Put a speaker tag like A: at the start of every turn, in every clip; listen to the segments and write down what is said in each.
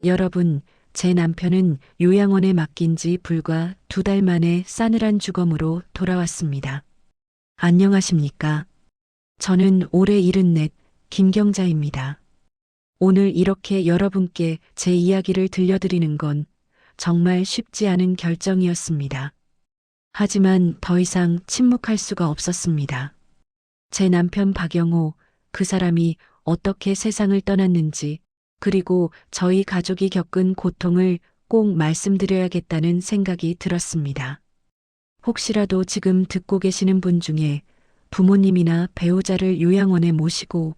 A: 여러분, 제 남편은 요양원에 맡긴 지 불과 2달 만에 싸늘한 주검으로 돌아왔습니다. 안녕하십니까? 저는 올해 74 김경자입니다. 오늘 이렇게 여러분께 제 이야기를 들려드리는 건 정말 쉽지 않은 결정이었습니다. 하지만 더 이상 침묵할 수가 없었습니다. 제 남편 박영호, 그 사람이 어떻게 세상을 떠났는지, 그리고 저희 가족이 겪은 고통을 꼭 말씀드려야겠다는 생각이 들었습니다. 혹시라도 지금 듣고 계시는 분 중에 부모님이나 배우자를 요양원에 모시고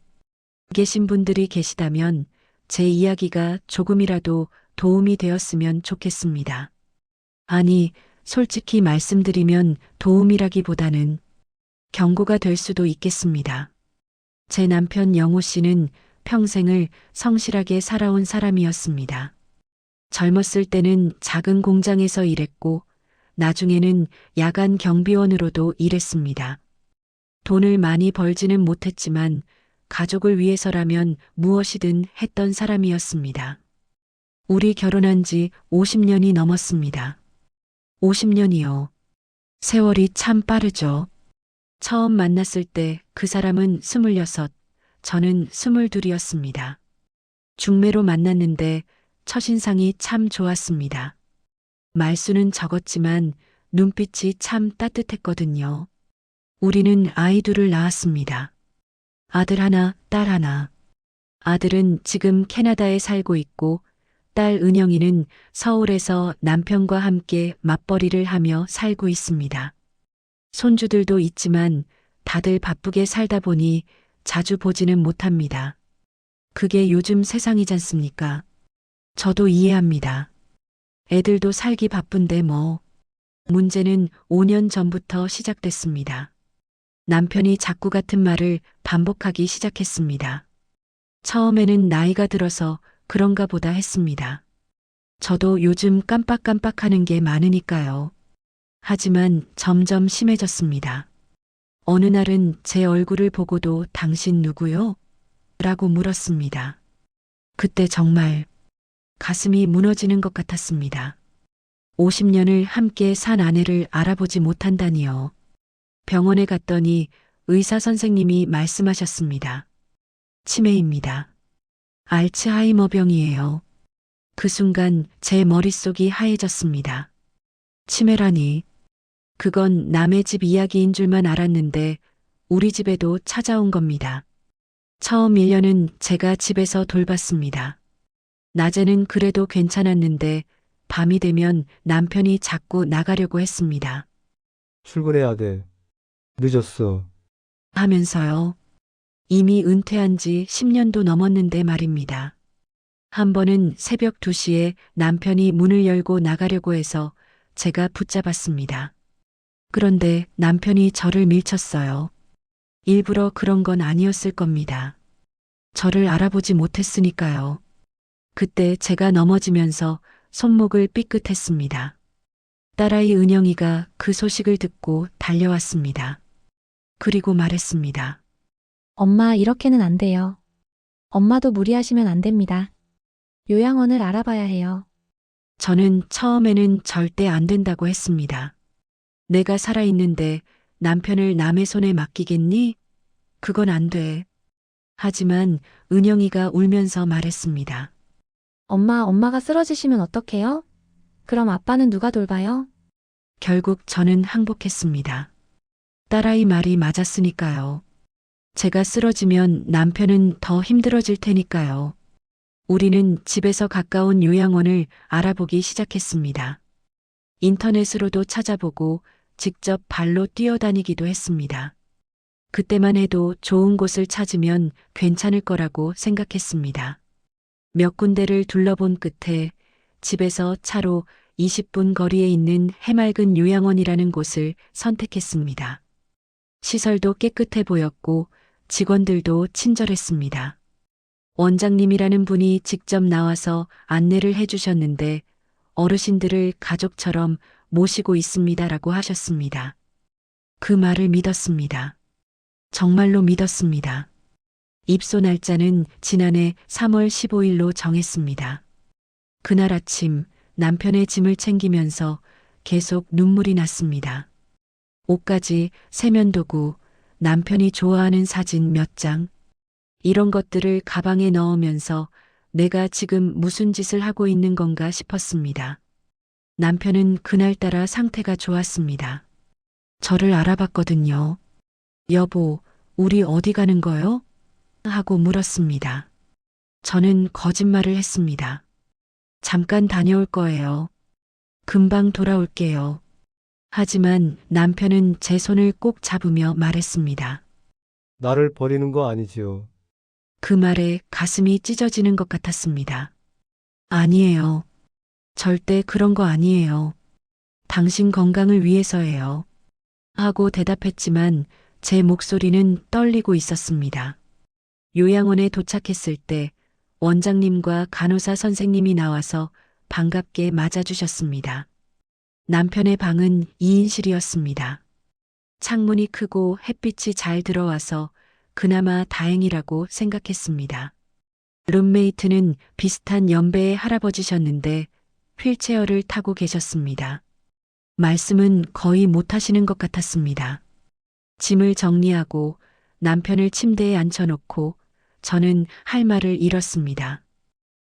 A: 계신 분들이 계시다면 제 이야기가 조금이라도 도움이 되었으면 좋겠습니다. 아니, 솔직히 말씀드리면 도움이라기보다는 경고가 될 수도 있겠습니다. 제 남편 영호 씨는 평생을 성실하게 살아온 사람이었습니다. 젊었을 때는 작은 공장에서 일했고, 나중에는 야간 경비원으로도 일했습니다. 돈을 많이 벌지는 못했지만, 가족을 위해서라면 무엇이든 했던 사람이었습니다. 우리 결혼한 지 50년이 넘었습니다. 50년이요. 세월이 참 빠르죠. 처음 만났을 때 그 사람은 26, 저는 22이었습니다. 중매로 만났는데 첫인상이 참 좋았습니다. 말수는 적었지만 눈빛이 참 따뜻했거든요. 우리는 아이 둘을 낳았습니다. 아들 하나, 딸 하나. 아들은 지금 캐나다에 살고 있고 딸 은영이는 서울에서 남편과 함께 맞벌이를 하며 살고 있습니다. 손주들도 있지만 다들 바쁘게 살다 보니 자주 보지는 못합니다. 그게 요즘 세상이잖습니까? 저도 이해합니다. 애들도 살기 바쁜데 뭐. 문제는 5년 전부터 시작됐습니다. 남편이 자꾸 같은 말을 반복하기 시작했습니다. 처음에는 나이가 들어서 그런가 보다 했습니다. 저도 요즘 깜빡깜빡하는 게 많으니까요. 하지만 점점 심해졌습니다. 어느 날은 제 얼굴을 보고도 당신 누구요? 라고 물었습니다. 그때 정말 가슴이 무너지는 것 같았습니다. 50년을 함께 산 아내를 알아보지 못한다니요. 병원에 갔더니 의사 선생님이 말씀하셨습니다. 치매입니다. 알츠하이머병이에요. 그 순간 제 머릿속이 하얘졌습니다. 치매라니. 그건 남의 집 이야기인 줄만 알았는데 우리 집에도 찾아온 겁니다. 처음 1년은 제가 집에서 돌봤습니다. 낮에는 그래도 괜찮았는데 밤이 되면 남편이 자꾸 나가려고 했습니다.
B: 출근해야 돼. 늦었어.
A: 하면서요. 이미 은퇴한 지 10년도 넘었는데 말입니다. 한 번은 새벽 2시에 남편이 문을 열고 나가려고 해서 제가 붙잡았습니다. 그런데 남편이 저를 밀쳤어요. 일부러 그런 건 아니었을 겁니다. 저를 알아보지 못했으니까요. 그때 제가 넘어지면서 손목을 삐끗했습니다. 딸아이 은영이가 그 소식을 듣고 달려왔습니다. 그리고 말했습니다.
C: 엄마, 이렇게는 안 돼요. 엄마도 무리하시면 안 됩니다. 요양원을 알아봐야 해요.
A: 저는 처음에는 절대 안 된다고 했습니다. 내가 살아있는데 남편을 남의 손에 맡기겠니? 그건 안 돼. 하지만 은영이가 울면서 말했습니다.
C: 엄마가 쓰러지시면 어떡해요? 그럼 아빠는 누가 돌봐요?
A: 결국 저는 항복했습니다. 딸아이 말이 맞았으니까요. 제가 쓰러지면 남편은 더 힘들어질 테니까요. 우리는 집에서 가까운 요양원을 알아보기 시작했습니다. 인터넷으로도 찾아보고 직접 발로 뛰어다니기도 했습니다. 그때만 해도 좋은 곳을 찾으면 괜찮을 거라고 생각했습니다. 몇 군데를 둘러본 끝에 집에서 차로 20분 거리에 있는 해맑은 요양원이라는 곳을 선택했습니다. 시설도 깨끗해 보였고 직원들도 친절했습니다. 원장님이라는 분이 직접 나와서 안내를 해주셨는데 어르신들을 가족처럼 모시고 있습니다라고 하셨습니다. 그 말을 믿었습니다. 정말로 믿었습니다. 입소 날짜는 지난해 3월 15일로 정했습니다. 그날 아침 남편의 짐을 챙기면서 계속 눈물이 났습니다. 옷가지, 세면도구, 남편이 좋아하는 사진 몇 장, 이런 것들을 가방에 넣으면서 내가 지금 무슨 짓을 하고 있는 건가 싶었습니다. 남편은 그날따라 상태가 좋았습니다. 저를 알아봤거든요. 여보, 우리 어디 가는 거요? 하고 물었습니다. 저는 거짓말을 했습니다. 잠깐 다녀올 거예요. 금방 돌아올게요. 하지만 남편은 제 손을 꼭 잡으며 말했습니다.
B: 나를 버리는 거 아니지요.
A: 그 말에 가슴이 찢어지는 것 같았습니다. 아니에요. 절대 그런 거 아니에요. 당신 건강을 위해서예요. 하고 대답했지만 제 목소리는 떨리고 있었습니다. 요양원에 도착했을 때 원장님과 간호사 선생님이 나와서 반갑게 맞아주셨습니다. 남편의 방은 2인실이었습니다. 창문이 크고 햇빛이 잘 들어와서 그나마 다행이라고 생각했습니다. 룸메이트는 비슷한 연배의 할아버지셨는데 휠체어를 타고 계셨습니다. 말씀은 거의 못하시는 것 같았습니다. 짐을 정리하고 남편을 침대에 앉혀놓고 저는 할 말을 잃었습니다.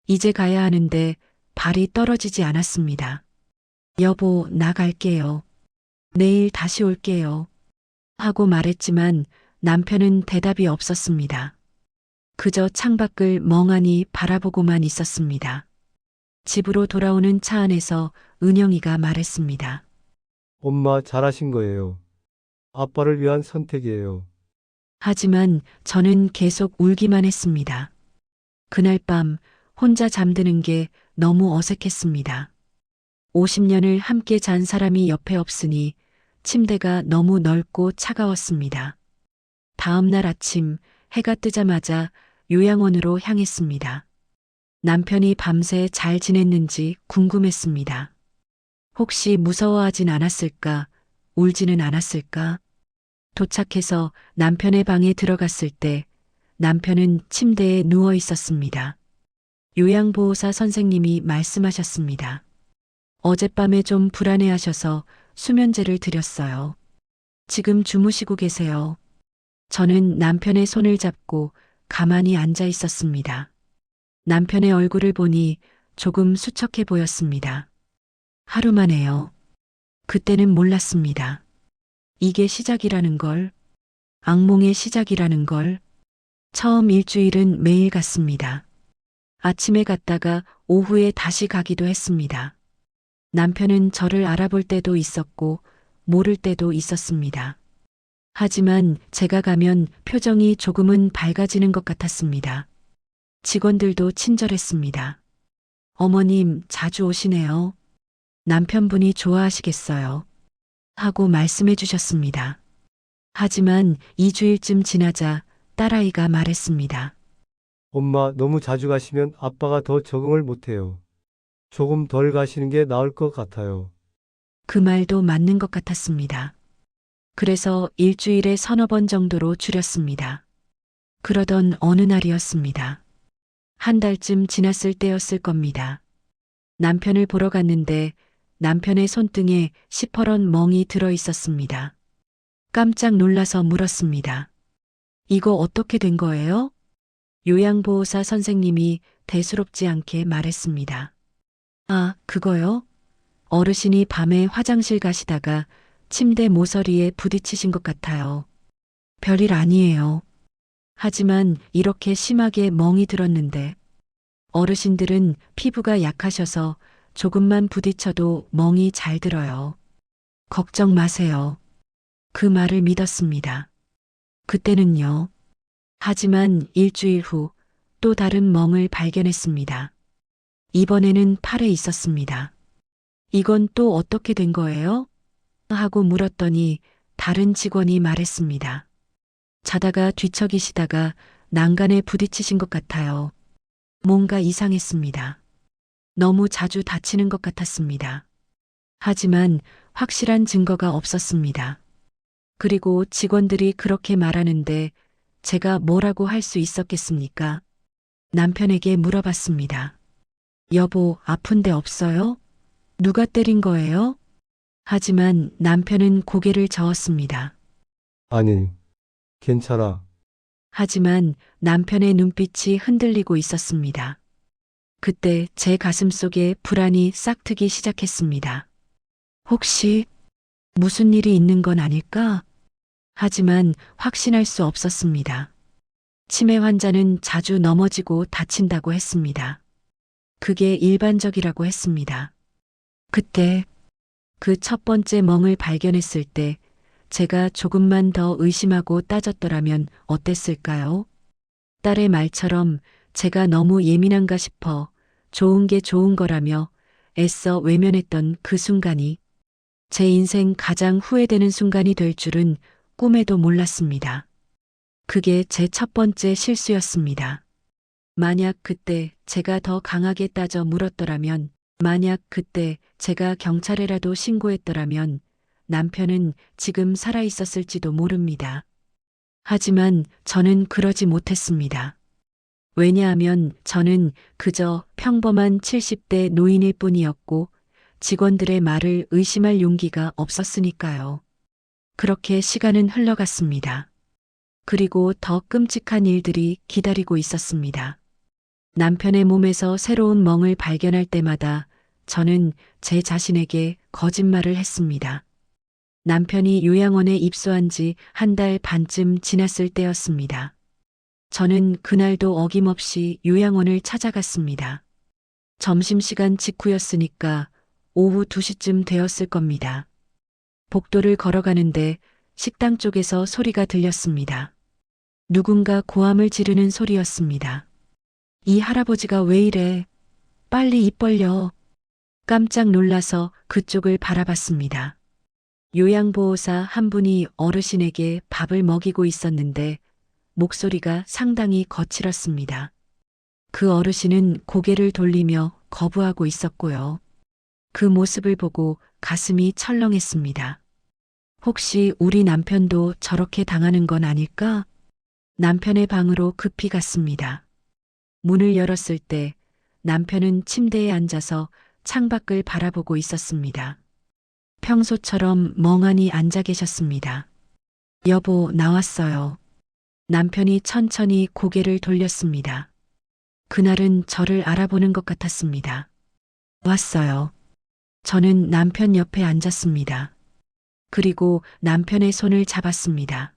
A: 이제 가야 하는데 발이 떨어지지 않았습니다. 여보, 나갈게요. 내일 다시 올게요. 하고 말했지만 남편은 대답이 없었습니다. 그저 창밖을 멍하니 바라보고만 있었습니다. 집으로 돌아오는 차 안에서 은영이가 말했습니다.
B: 엄마 잘하신 거예요. 아빠를 위한 선택이에요.
A: 하지만 저는 계속 울기만 했습니다. 그날 밤 혼자 잠드는 게 너무 어색했습니다. 50년을 함께 잔 사람이 옆에 없으니 침대가 너무 넓고 차가웠습니다. 다음 날 아침 해가 뜨자마자 요양원으로 향했습니다. 남편이 밤새 잘 지냈는지 궁금했습니다. 혹시 무서워하진 않았을까? 울지는 않았을까? 도착해서 남편의 방에 들어갔을 때 남편은 침대에 누워 있었습니다. 요양보호사 선생님이 말씀하셨습니다. 어젯밤에 좀 불안해하셔서 수면제를 드렸어요. 지금 주무시고 계세요. 저는 남편의 손을 잡고 가만히 앉아 있었습니다. 남편의 얼굴을 보니 조금 수척해 보였습니다. 하루 만에요. 그때는 몰랐습니다. 이게 시작이라는 걸, 악몽의 시작이라는 걸. 처음 일주일은 매일 갔습니다. 아침에 갔다가 오후에 다시 가기도 했습니다. 남편은 저를 알아볼 때도 있었고 모를 때도 있었습니다. 하지만 제가 가면 표정이 조금은 밝아지는 것 같았습니다. 직원들도 친절했습니다. 어머님 자주 오시네요. 남편분이 좋아하시겠어요. 하고 말씀해 주셨습니다. 하지만 2주일쯤 지나자 딸아이가 말했습니다.
B: 엄마 너무 자주 가시면 아빠가 더 적응을 못해요. 조금 덜 가시는 게 나을 것 같아요.
A: 그 말도 맞는 것 같았습니다. 그래서 일주일에 서너 번 정도로 줄였습니다. 그러던 어느 날이었습니다. 한 달쯤 지났을 때였을 겁니다. 남편을 보러 갔는데 남편의 손등에 시퍼런 멍이 들어 있었습니다. 깜짝 놀라서 물었습니다. 이거 어떻게 된 거예요? 요양보호사 선생님이 대수롭지 않게 말했습니다. 아, 그거요? 어르신이 밤에 화장실 가시다가 침대 모서리에 부딪히신 것 같아요. 별일 아니에요. 하지만 이렇게 심하게 멍이 들었는데 어르신들은 피부가 약하셔서 조금만 부딪혀도 멍이 잘 들어요. 걱정 마세요. 그 말을 믿었습니다. 그때는요. 하지만 일주일 후 또 다른 멍을 발견했습니다. 이번에는 팔에 있었습니다. 이건 또 어떻게 된 거예요? 하고 물었더니 다른 직원이 말했습니다. 자다가 뒤척이시다가 난간에 부딪히신 것 같아요. 뭔가 이상했습니다. 너무 자주 다치는 것 같았습니다. 하지만 확실한 증거가 없었습니다. 그리고 직원들이 그렇게 말하는데 제가 뭐라고 할 수 있었겠습니까? 남편에게 물어봤습니다. 여보, 아픈데 없어요? 누가 때린 거예요? 하지만 남편은 고개를 저었습니다.
B: 아니, 괜찮아.
A: 하지만 남편의 눈빛이 흔들리고 있었습니다. 그때 제 가슴 속에 불안이 싹트기 시작했습니다. 혹시 무슨 일이 있는 건 아닐까? 하지만 확신할 수 없었습니다. 치매 환자는 자주 넘어지고 다친다고 했습니다. 그게 일반적이라고 했습니다. 그때 그 첫 번째 멍을 발견했을 때 제가 조금만 더 의심하고 따졌더라면 어땠을까요? 딸의 말처럼 제가 너무 예민한가 싶어 좋은 게 좋은 거라며 애써 외면했던 그 순간이 제 인생 가장 후회되는 순간이 될 줄은 꿈에도 몰랐습니다. 그게 제 첫 번째 실수였습니다. 만약 그때 제가 더 강하게 따져 물었더라면, 만약 그때 제가 경찰에라도 신고했더라면 남편은 지금 살아 있었을지도 모릅니다. 하지만 저는 그러지 못했습니다. 왜냐하면 저는 그저 평범한 70대 노인일 뿐이었고 직원들의 말을 의심할 용기가 없었으니까요. 그렇게 시간은 흘러갔습니다. 그리고 더 끔찍한 일들이 기다리고 있었습니다. 남편의 몸에서 새로운 멍을 발견할 때마다 저는 제 자신에게 거짓말을 했습니다. 남편이 요양원에 입소한 지 한 달 반쯤 지났을 때였습니다. 저는 그날도 어김없이 요양원을 찾아갔습니다. 점심시간 직후였으니까 오후 2시쯤 되었을 겁니다. 복도를 걸어가는데 식당 쪽에서 소리가 들렸습니다. 누군가 고함을 지르는 소리였습니다. 이 할아버지가 왜 이래? 빨리 입 벌려. 깜짝 놀라서 그쪽을 바라봤습니다. 요양보호사 한 분이 어르신에게 밥을 먹이고 있었는데 목소리가 상당히 거칠었습니다. 그 어르신은 고개를 돌리며 거부하고 있었고요. 그 모습을 보고 가슴이 철렁했습니다. 혹시 우리 남편도 저렇게 당하는 건 아닐까? 남편의 방으로 급히 갔습니다. 문을 열었을 때 남편은 침대에 앉아서 창밖을 바라보고 있었습니다. 평소처럼 멍하니 앉아 계셨습니다. 여보, 나왔어요. 남편이 천천히 고개를 돌렸습니다. 그날은 저를 알아보는 것 같았습니다. 왔어요. 저는 남편 옆에 앉았습니다. 그리고 남편의 손을 잡았습니다.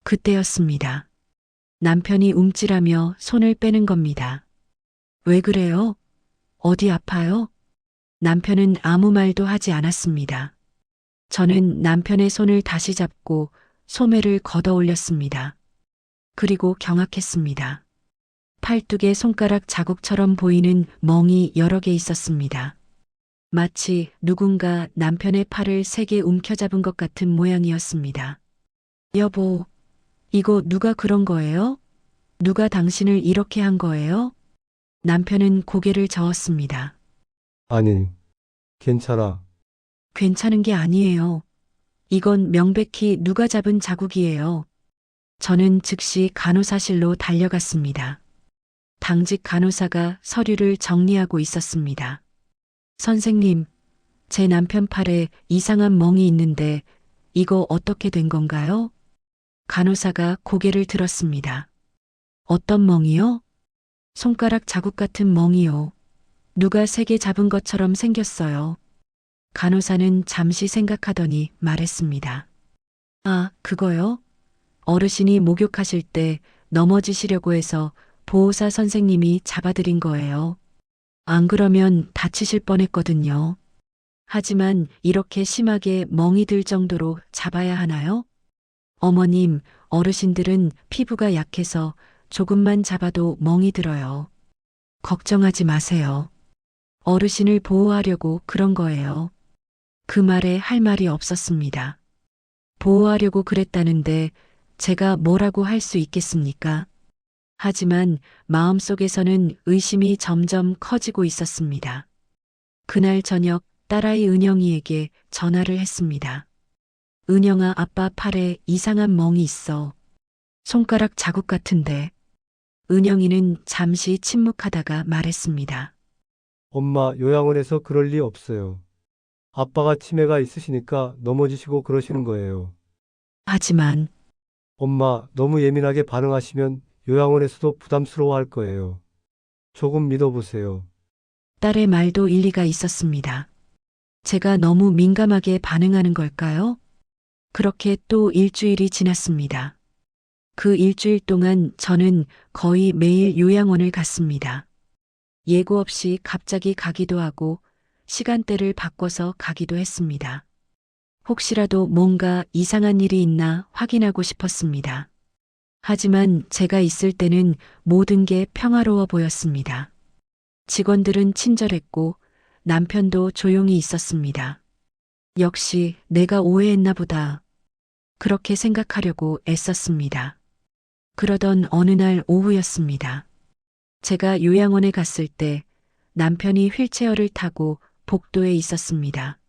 A: 그때였습니다. 남편이 움찔하며 손을 빼는 겁니다. 왜 그래요? 어디 아파요? 남편은 아무 말도 하지 않았습니다. 저는 남편의 손을 다시 잡고 소매를 걷어 올렸습니다. 그리고 경악했습니다. 팔뚝에 손가락 자국처럼 보이는 멍이 여러 개 있었습니다. 마치 누군가 남편의 팔을 3개 움켜잡은 것 같은 모양이었습니다. 여보, 이거 누가 그런 거예요? 누가 당신을 이렇게 한 거예요? 남편은 고개를 저었습니다.
B: 아니, 괜찮아.
A: 괜찮은 게 아니에요. 이건 명백히 누가 잡은 자국이에요. 저는 즉시 간호사실로 달려갔습니다. 당직 간호사가 서류를 정리하고 있었습니다. 선생님, 제 남편 팔에 이상한 멍이 있는데 이거 어떻게 된 건가요? 간호사가 고개를 들었습니다. 어떤 멍이요? 손가락 자국 같은 멍이요. 누가 3개 잡은 것처럼 생겼어요. 간호사는 잠시 생각하더니 말했습니다. 아, 그거요? 어르신이 목욕하실 때 넘어지시려고 해서 보호사 선생님이 잡아드린 거예요. 안 그러면 다치실 뻔했거든요. 하지만 이렇게 심하게 멍이 들 정도로 잡아야 하나요? 어머님, 어르신들은 피부가 약해서 조금만 잡아도 멍이 들어요. 걱정하지 마세요. 어르신을 보호하려고 그런 거예요. 그 말에 할 말이 없었습니다. 보호하려고 그랬다는데 제가 뭐라고 할 수 있겠습니까? 하지만 마음속에서는 의심이 점점 커지고 있었습니다. 그날 저녁 딸아이 은영이에게 전화를 했습니다. 은영아, 아빠 팔에 이상한 멍이 있어. 손가락 자국 같은데. 은영이는 잠시 침묵하다가 말했습니다.
B: 엄마, 요양원에서 그럴 리 없어요. 아빠가 치매가 있으시니까 넘어지시고 그러시는 거예요.
A: 하지만
B: 엄마, 너무 예민하게 반응하시면 요양원에서도 부담스러워 할 거예요. 조금 믿어보세요.
A: 딸의 말도 일리가 있었습니다. 제가 너무 민감하게 반응하는 걸까요? 그렇게 또 일주일이 지났습니다. 그 일주일 동안 저는 거의 매일 요양원을 갔습니다. 예고 없이 갑자기 가기도 하고 시간대를 바꿔서 가기도 했습니다. 혹시라도 뭔가 이상한 일이 있나 확인하고 싶었습니다. 하지만 제가 있을 때는 모든 게 평화로워 보였습니다. 직원들은 친절했고 남편도 조용히 있었습니다. 역시 내가 오해했나 보다. 그렇게 생각하려고 애썼습니다. 그러던 어느 날 오후였습니다. 제가 요양원에 갔을 때 남편이 휠체어를 타고 복도에 있었습니다.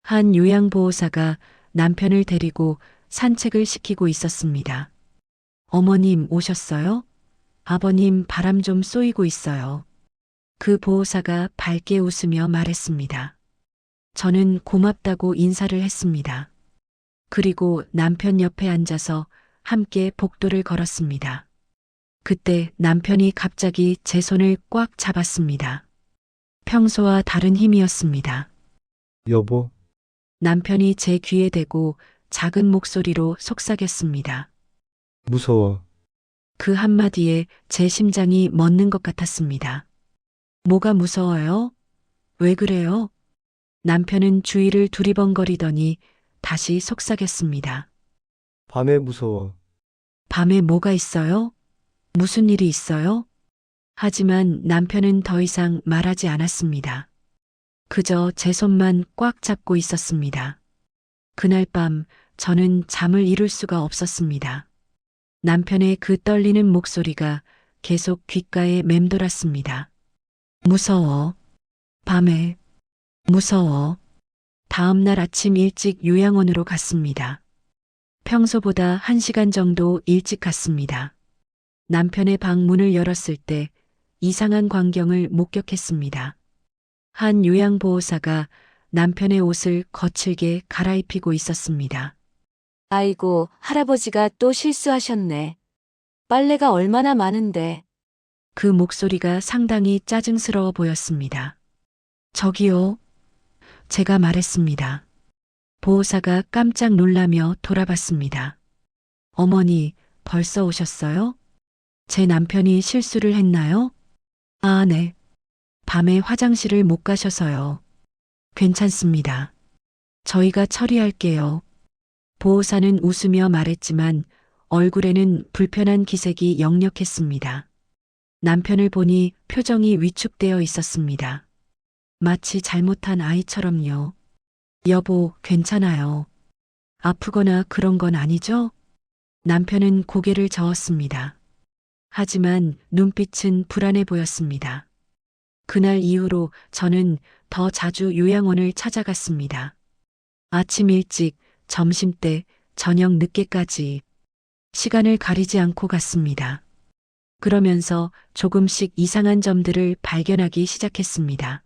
A: 한 요양보호사가 남편을 데리고 산책을 시키고 있었습니다. 어머님 오셨어요? 아버님 바람 좀 쏘이고 있어요. 그 보호사가 밝게 웃으며 말했습니다. 저는 고맙다고 인사를 했습니다. 그리고 남편 옆에 앉아서 함께 복도를 걸었습니다. 그때 남편이 갑자기 제 손을 꽉 잡았습니다. 평소와 다른 힘이었습니다.
B: 여보,
A: 남편이 제 귀에 대고 작은 목소리로 속삭였습니다.
B: 무서워.
A: 그 한마디에 제 심장이 멎는 것 같았습니다. 뭐가 무서워요? 왜 그래요? 남편은 주위를 두리번거리더니 다시 속삭였습니다.
B: 밤에 무서워.
A: 밤에 뭐가 있어요? 무슨 일이 있어요? 하지만 남편은 더 이상 말하지 않았습니다. 그저 제 손만 꽉 잡고 있었습니다. 그날 밤 저는 잠을 이룰 수가 없었습니다. 남편의 그 떨리는 목소리가 계속 귓가에 맴돌았습니다. 무서워. 밤에. 무서워. 다음 날 아침 일찍 요양원으로 갔습니다. 평소보다 1시간 정도 일찍 갔습니다. 남편의 방 문을 열었을 때 이상한 광경을 목격했습니다. 한 요양보호사가 남편의 옷을 거칠게 갈아입히고 있었습니다.
D: 아이고, 할아버지가 또 실수하셨네. 빨래가 얼마나 많은데.
A: 그 목소리가 상당히 짜증스러워 보였습니다. 저기요. 제가 말했습니다. 보호사가 깜짝 놀라며 돌아봤습니다. 어머니, 벌써 오셨어요? 제 남편이 실수를 했나요? 아, 네. 밤에 화장실을 못 가셔서요. 괜찮습니다. 저희가 처리할게요. 보호사는 웃으며 말했지만 얼굴에는 불편한 기색이 역력했습니다. 남편을 보니 표정이 위축되어 있었습니다. 마치 잘못한 아이처럼요. 여보, 괜찮아요. 아프거나 그런 건 아니죠? 남편은 고개를 저었습니다. 하지만 눈빛은 불안해 보였습니다. 그날 이후로 저는 더 자주 요양원을 찾아갔습니다. 아침 일찍, 점심때, 저녁 늦게까지 시간을 가리지 않고 갔습니다. 그러면서 조금씩 이상한 점들을 발견하기 시작했습니다.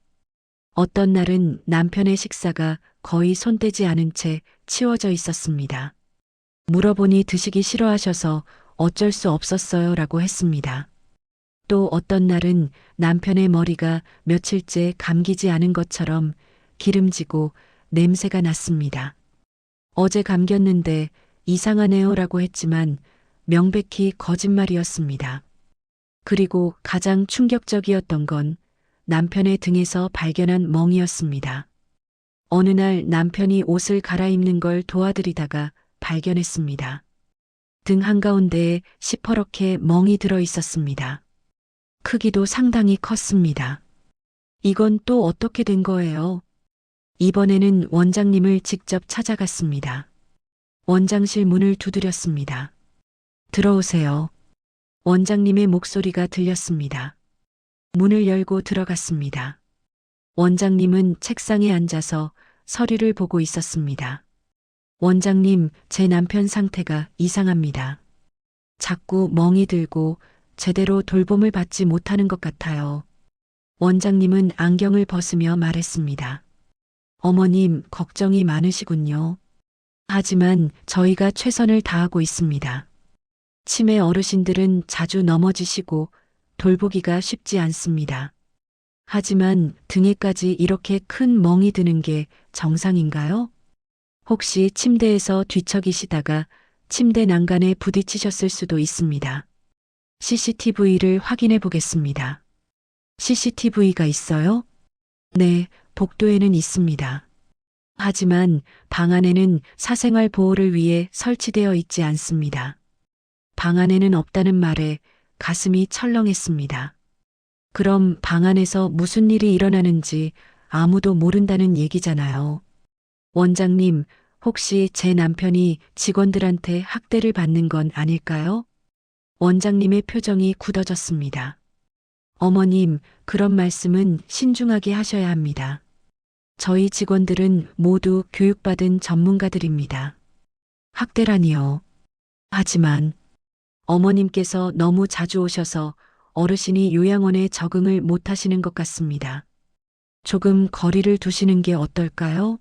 A: 어떤 날은 남편의 식사가 거의 손대지 않은 채 치워져 있었습니다. 물어보니 드시기 싫어하셔서 어쩔 수 없었어요 라고 했습니다. 또 어떤 날은 남편의 머리가 며칠째 감기지 않은 것처럼 기름지고 냄새가 났습니다. 어제 감겼는데 이상하네요 라고 했지만 명백히 거짓말이었습니다. 그리고 가장 충격적이었던 건 남편의 등에서 발견한 멍이었습니다. 어느 날 남편이 옷을 갈아입는 걸 도와드리다가 발견했습니다. 등 한가운데에 시퍼렇게 멍이 들어 있었습니다. 크기도 상당히 컸습니다. 이건 또 어떻게 된 거예요? 이번에는 원장님을 직접 찾아갔습니다. 원장실 문을 두드렸습니다. 들어오세요. 원장님의 목소리가 들렸습니다. 문을 열고 들어갔습니다. 원장님은 책상에 앉아서 서류를 보고 있었습니다. 원장님, 제 남편 상태가 이상합니다. 자꾸 멍이 들고 제대로 돌봄을 받지 못하는 것 같아요. 원장님은 안경을 벗으며 말했습니다. 어머님, 걱정이 많으시군요. 하지만 저희가 최선을 다하고 있습니다. 치매 어르신들은 자주 넘어지시고 돌보기가 쉽지 않습니다. 하지만 등에까지 이렇게 큰 멍이 드는 게 정상인가요? 혹시 침대에서 뒤척이시다가 침대 난간에 부딪히셨을 수도 있습니다. CCTV를 확인해 보겠습니다. CCTV가 있어요? 네, 복도에는 있습니다. 하지만 방 안에는 사생활 보호를 위해 설치되어 있지 않습니다. 방 안에는 없다는 말에 가슴이 철렁했습니다. 그럼 방 안에서 무슨 일이 일어나는지 아무도 모른다는 얘기잖아요. 원장님, 혹시 제 남편이 직원들한테 학대를 받는 건 아닐까요? 원장님의 표정이 굳어졌습니다. 어머님, 그런 말씀은 신중하게 하셔야 합니다. 저희 직원들은 모두 교육받은 전문가들입니다. 학대라니요. 하지만 어머님께서 너무 자주 오셔서 어르신이 요양원에 적응을 못 하시는 것 같습니다. 조금 거리를 두시는 게 어떨까요?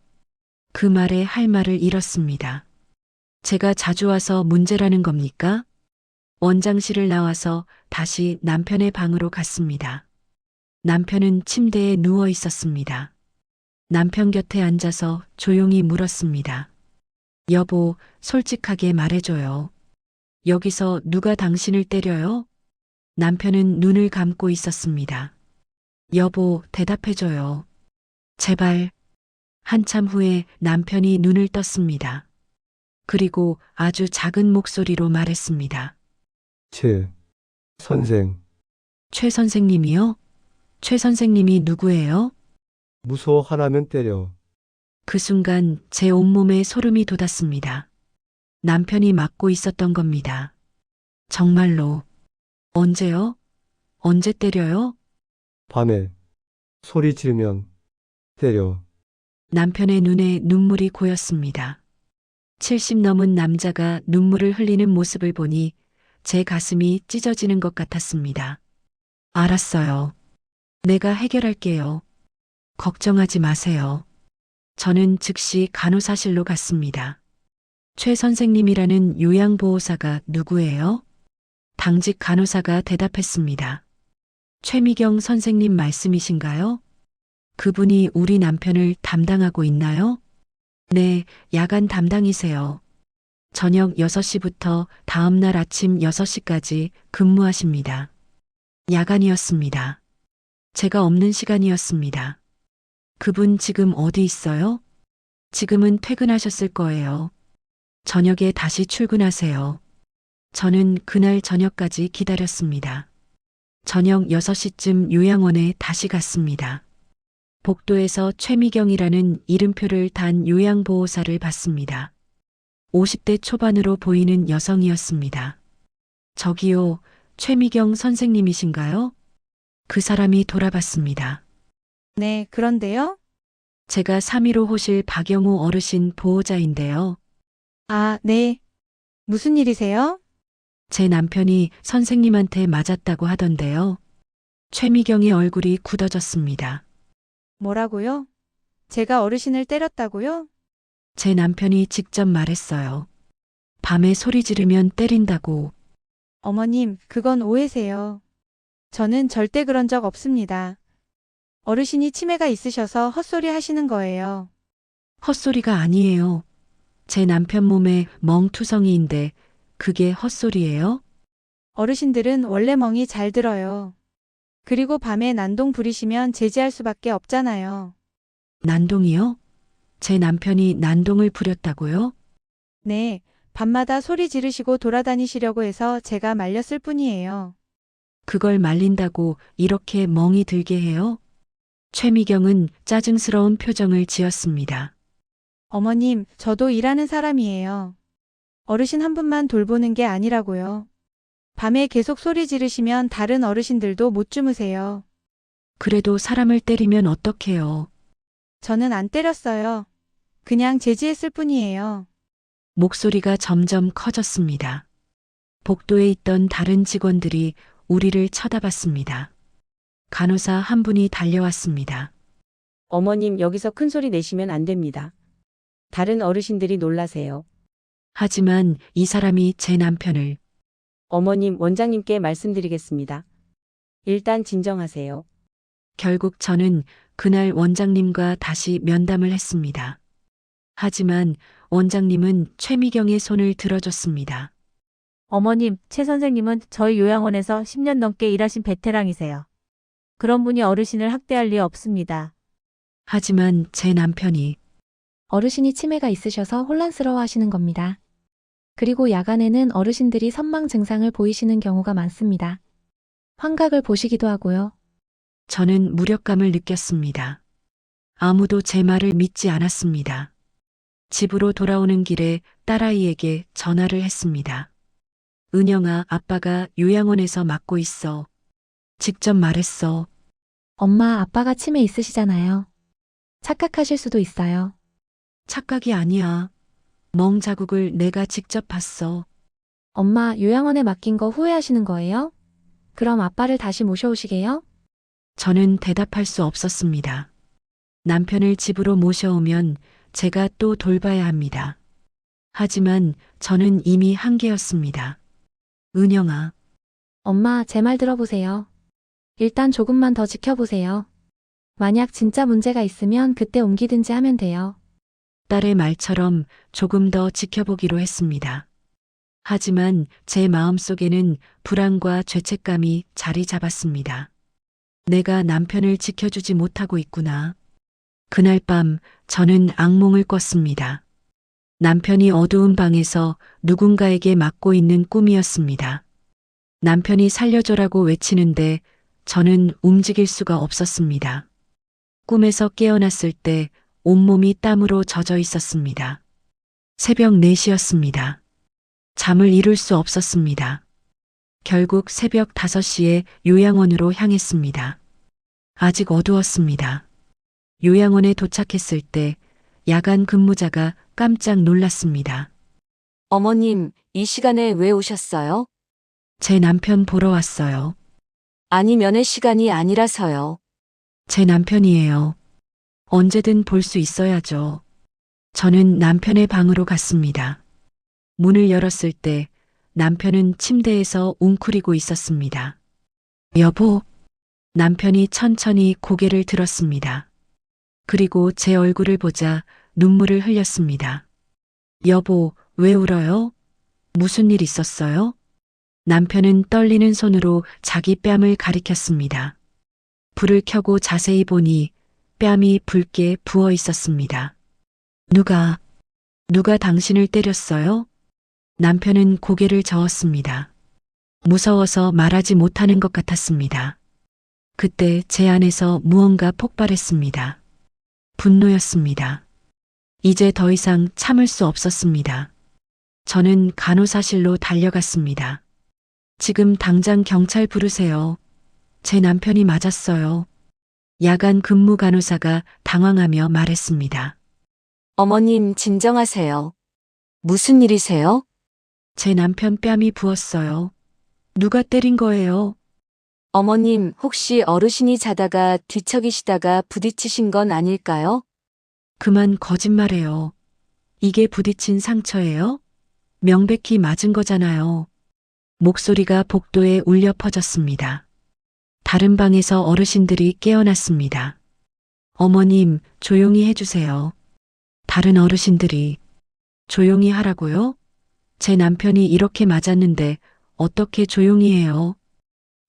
A: 그 말에 할 말을 잃었습니다. 제가 자주 와서 문제라는 겁니까? 원장실을 나와서 다시 남편의 방으로 갔습니다. 남편은 침대에 누워 있었습니다. 남편 곁에 앉아서 조용히 물었습니다. 여보, 솔직하게 말해줘요. 여기서 누가 당신을 때려요? 남편은 눈을 감고 있었습니다. 여보, 대답해줘요. 제발. 한참 후에 남편이 눈을 떴습니다. 그리고 아주 작은 목소리로 말했습니다.
B: 선생,
A: 최 선생님이요? 최 선생님이 누구예요?
B: 무서워하라면 때려.
A: 그 순간 제 온몸에 소름이 돋았습니다. 남편이 맞고 있었던 겁니다. 정말로. 언제요? 언제 때려요?
B: 밤에 소리 지르면 때려.
A: 남편의 눈에 눈물이 고였습니다. 70 넘은 남자가 눈물을 흘리는 모습을 보니 제 가슴이 찢어지는 것 같았습니다. 알았어요. 내가 해결할게요. 걱정하지 마세요. 저는 즉시 간호사실로 갔습니다. 최 선생님이라는 요양보호사가 누구예요? 당직 간호사가 대답했습니다. 최미경 선생님 말씀이신가요? 그분이 우리 남편을 담당하고 있나요? 네, 야간 담당이세요. 저녁 6시부터 다음날 아침 6시까지 근무하십니다. 야간이었습니다. 제가 없는 시간이었습니다. 그분 지금 어디 있어요? 지금은 퇴근하셨을 거예요. 저녁에 다시 출근하세요. 저는 그날 저녁까지 기다렸습니다. 저녁 6시쯤 요양원에 다시 갔습니다. 복도에서 최미경이라는 이름표를 단 요양보호사를 봤습니다. 50대 초반으로 보이는 여성이었습니다. 저기요, 최미경 선생님이신가요? 그 사람이 돌아봤습니다.
E: 네, 그런데요?
A: 제가 315호실 박영호 어르신 보호자인데요.
E: 아, 네. 무슨 일이세요?
A: 제 남편이 선생님한테 맞았다고 하던데요. 최미경의 얼굴이 굳어졌습니다.
E: 뭐라고요? 제가 어르신을 때렸다고요?
A: 제 남편이 직접 말했어요. 밤에 소리 지르면 때린다고.
E: 어머님, 그건 오해세요. 저는 절대 그런 적 없습니다. 어르신이 치매가 있으셔서 헛소리 하시는 거예요.
A: 헛소리가 아니에요. 제 남편 몸에 멍투성이인데 그게 헛소리예요?
E: 어르신들은 원래 멍이 잘 들어요. 그리고 밤에 난동 부리시면 제지할 수밖에 없잖아요.
A: 난동이요? 제 남편이 난동을 부렸다고요?
E: 네, 밤마다 소리 지르시고 돌아다니시려고 해서 제가 말렸을 뿐이에요.
A: 그걸 말린다고 이렇게 멍이 들게 해요? 최미경은 짜증스러운 표정을 지었습니다.
E: 어머님, 저도 일하는 사람이에요. 어르신 한 분만 돌보는 게 아니라고요. 밤에 계속 소리 지르시면 다른 어르신들도 못 주무세요.
A: 그래도 사람을 때리면 어떡해요?
E: 저는 안 때렸어요. 그냥 제지했을 뿐이에요.
A: 목소리가 점점 커졌습니다. 복도에 있던 다른 직원들이 우리를 쳐다봤습니다. 간호사 한 분이 달려왔습니다.
F: 어머님, 여기서 큰 소리 내시면 안 됩니다. 다른 어르신들이 놀라세요.
A: 하지만 이 사람이 제 남편을
F: 어머님, 원장님께 말씀드리겠습니다. 일단 진정하세요.
A: 결국 저는 그날 원장님과 다시 면담을 했습니다. 하지만 원장님은 최미경의 손을 들어줬습니다.
G: 어머님, 최 선생님은 저희 요양원에서 10년 넘게 일하신 베테랑이세요. 그런 분이 어르신을 학대할 리 없습니다.
A: 하지만 제 남편이
C: 어르신이 치매가 있으셔서 혼란스러워 하시는 겁니다. 그리고 야간에는 어르신들이 선망 증상을 보이시는 경우가 많습니다. 환각을 보시기도 하고요.
A: 저는 무력감을 느꼈습니다. 아무도 제 말을 믿지 않았습니다. 집으로 돌아오는 길에 딸아이에게 전화를 했습니다. 은영아, 아빠가 요양원에서 맡고 있어. 직접 말했어.
C: 엄마, 아빠가 치매 있으시잖아요. 착각하실 수도 있어요.
A: 착각이 아니야. 멍 자국을 내가 직접 봤어.
C: 엄마, 요양원에 맡긴 거 후회하시는 거예요? 그럼 아빠를 다시 모셔오시게요?
A: 저는 대답할 수 없었습니다. 남편을 집으로 모셔오면 제가 또 돌봐야 합니다. 하지만 저는 이미 한계였습니다. 은영아,
C: 엄마, 제 말 들어보세요. 일단 조금만 더 지켜보세요. 만약 진짜 문제가 있으면 그때 옮기든지 하면 돼요.
A: 딸의 말처럼 조금 더 지켜보기로 했습니다. 하지만 제 마음속에는 불안과 죄책감이 자리 잡았습니다. 내가 남편을 지켜주지 못하고 있구나. 그날 밤 저는 악몽을 꿨습니다. 남편이 어두운 방에서 누군가에게 맡고 있는 꿈이었습니다. 남편이 살려줘라고 외치는데 저는 움직일 수가 없었습니다. 꿈에서 깨어났을 때 온몸이 땀으로 젖어 있었습니다. 새벽 4시였습니다. 잠을 이룰 수 없었습니다. 결국 새벽 5시에 요양원으로 향했습니다. 아직 어두웠습니다. 요양원에 도착했을 때 야간 근무자가 깜짝 놀랐습니다.
D: 어머님, 이 시간에 왜 오셨어요?
A: 제 남편 보러 왔어요.
D: 아니, 면회 시간이 아니라서요.
A: 제 남편이에요. 언제든 볼 수 있어야죠. 저는 남편의 방으로 갔습니다. 문을 열었을 때 남편은 침대에서 웅크리고 있었습니다. 여보, 남편이 천천히 고개를 들었습니다. 그리고 제 얼굴을 보자 눈물을 흘렸습니다. 여보, 왜 울어요? 무슨 일 있었어요? 남편은 떨리는 손으로 자기 뺨을 가리켰습니다. 불을 켜고 자세히 보니 뺨이 붉게 부어 있었습니다. 누가 당신을 때렸어요? 남편은 고개를 저었습니다. 무서워서 말하지 못하는 것 같았습니다. 그때 제 안에서 무언가 폭발했습니다. 분노였습니다. 이제 더 이상 참을 수 없었습니다. 저는 간호사실로 달려갔습니다. 지금 당장 경찰 부르세요. 제 남편이 맞았어요. 야간 근무 간호사가 당황하며 말했습니다.
D: 어머님, 진정하세요. 무슨 일이세요?
A: 제 남편 뺨이 부었어요. 누가 때린 거예요?
D: 어머님, 혹시 어르신이 자다가 뒤척이시다가 부딪히신 건 아닐까요?
A: 그만 거짓말해요. 이게 부딪힌 상처예요? 명백히 맞은 거잖아요. 목소리가 복도에 울려 퍼졌습니다. 다른 방에서 어르신들이 깨어났습니다. 어머님, 조용히 해주세요. 다른 어르신들이 조용히 하라고요? 제 남편이 이렇게 맞았는데 어떻게 조용히 해요?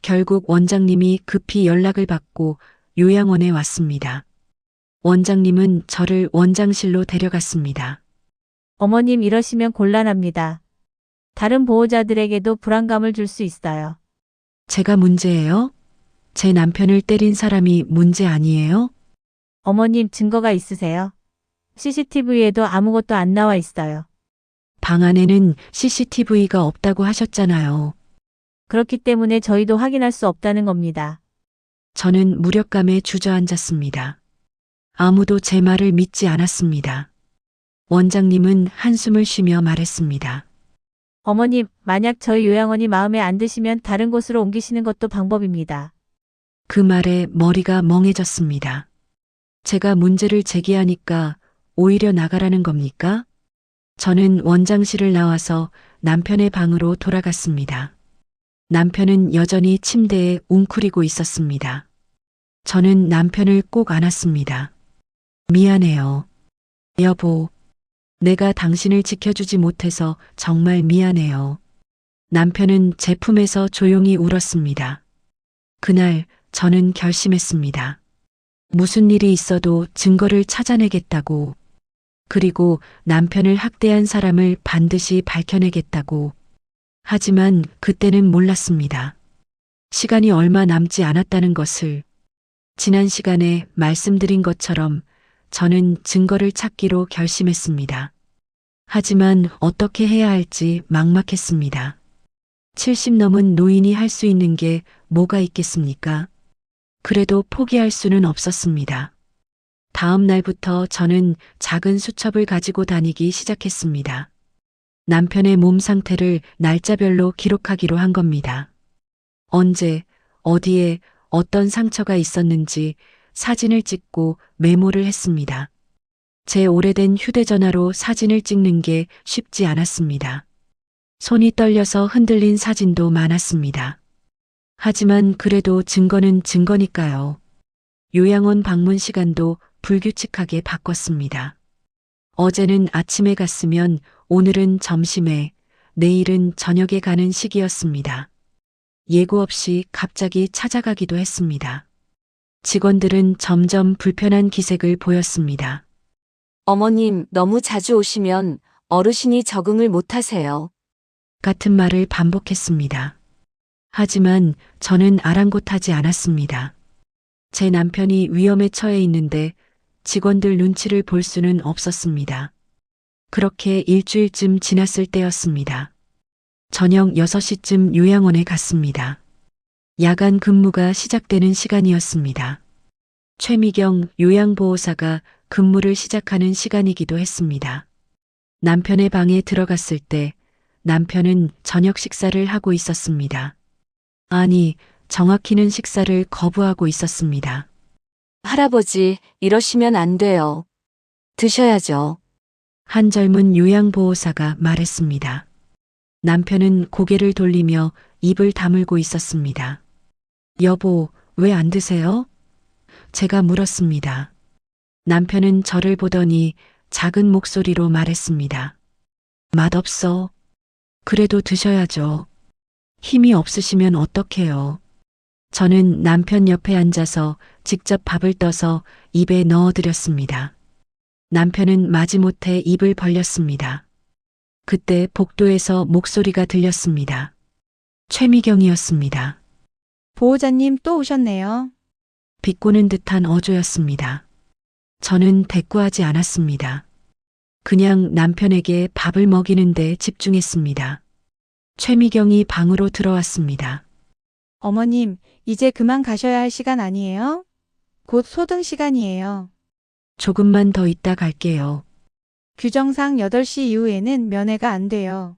A: 결국 원장님이 급히 연락을 받고 요양원에 왔습니다. 원장님은 저를 원장실로 데려갔습니다.
G: 어머님, 이러시면 곤란합니다. 다른 보호자들에게도 불안감을 줄 수 있어요.
A: 제가 문제예요? 제 남편을 때린 사람이 문제 아니에요?
G: 어머님, 증거가 있으세요? CCTV에도 아무것도 안 나와 있어요.
A: 방 안에는 CCTV가 없다고 하셨잖아요.
G: 그렇기 때문에 저희도 확인할 수 없다는 겁니다.
A: 저는 무력감에 주저앉았습니다. 아무도 제 말을 믿지 않았습니다. 원장님은 한숨을 쉬며 말했습니다.
G: 어머님, 만약 저희 요양원이 마음에 안 드시면 다른 곳으로 옮기시는 것도 방법입니다.
A: 그 말에 머리가 멍해졌습니다. 제가 문제를 제기하니까 오히려 나가라는 겁니까? 저는 원장실을 나와서 남편의 방으로 돌아갔습니다. 남편은 여전히 침대에 웅크리고 있었습니다. 저는 남편을 꼭 안았습니다. 미안해요. 여보, 내가 당신을 지켜주지 못해서 정말 미안해요. 남편은 제 품에서 조용히 울었습니다. 그날 저는 결심했습니다. 무슨 일이 있어도 증거를 찾아내겠다고, 그리고 남편을 학대한 사람을 반드시 밝혀내겠다고. 하지만 그때는 몰랐습니다. 시간이 얼마 남지 않았다는 것을. 지난 시간에 말씀드린 것처럼 저는 증거를 찾기로 결심했습니다. 하지만 어떻게 해야 할지 막막했습니다. 70 넘은 노인이 할 수 있는 게 뭐가 있겠습니까? 그래도 포기할 수는 없었습니다. 다음 날부터 저는 작은 수첩을 가지고 다니기 시작했습니다. 남편의 몸 상태를 날짜별로 기록하기로 한 겁니다. 언제, 어디에, 어떤 상처가 있었는지 사진을 찍고 메모를 했습니다. 제 오래된 휴대전화로 사진을 찍는 게 쉽지 않았습니다. 손이 떨려서 흔들린 사진도 많았습니다. 하지만 그래도 증거는 증거니까요. 요양원 방문 시간도 불규칙하게 바꿨습니다. 어제는 아침에 갔으면 오늘은 점심에, 내일은 저녁에 가는 시기였습니다. 예고 없이 갑자기 찾아가기도 했습니다. 직원들은 점점 불편한 기색을 보였습니다.
D: 어머님, 너무 자주 오시면 어르신이 적응을 못하세요.
A: 같은 말을 반복했습니다. 하지만 저는 아랑곳하지 않았습니다. 제 남편이 위험에 처해 있는데 직원들 눈치를 볼 수는 없었습니다. 그렇게 일주일쯤 지났을 때였습니다. 저녁 6시쯤 요양원에 갔습니다. 야간 근무가 시작되는 시간이었습니다. 최미경 요양보호사가 근무를 시작하는 시간이기도 했습니다. 남편의 방에 들어갔을 때 남편은 저녁 식사를 하고 있었습니다. 아니, 정확히는 식사를 거부하고 있었습니다.
D: 할아버지, 이러시면 안 돼요. 드셔야죠.
A: 한 젊은 요양보호사가 말했습니다. 남편은 고개를 돌리며 입을 다물고 있었습니다. 여보, 왜 안 드세요? 제가 물었습니다. 남편은 저를 보더니 작은 목소리로 말했습니다. 맛없어. 그래도 드셔야죠. 힘이 없으시면 어떡해요. 저는 남편 옆에 앉아서 직접 밥을 떠서 입에 넣어드렸습니다. 남편은 마지못해 입을 벌렸습니다. 그때 복도에서 목소리가 들렸습니다. 최미경이었습니다.
E: 보호자님 또 오셨네요.
A: 비꼬는 듯한 어조였습니다. 저는 대꾸하지 않았습니다. 그냥 남편에게 밥을 먹이는 데 집중했습니다. 최미경이 방으로 들어왔습니다.
E: 어머님, 이제 그만 가셔야 할 시간 아니에요? 곧 소등 시간이에요.
A: 조금만 더 있다 갈게요.
E: 규정상 8시 이후에는 면회가 안 돼요.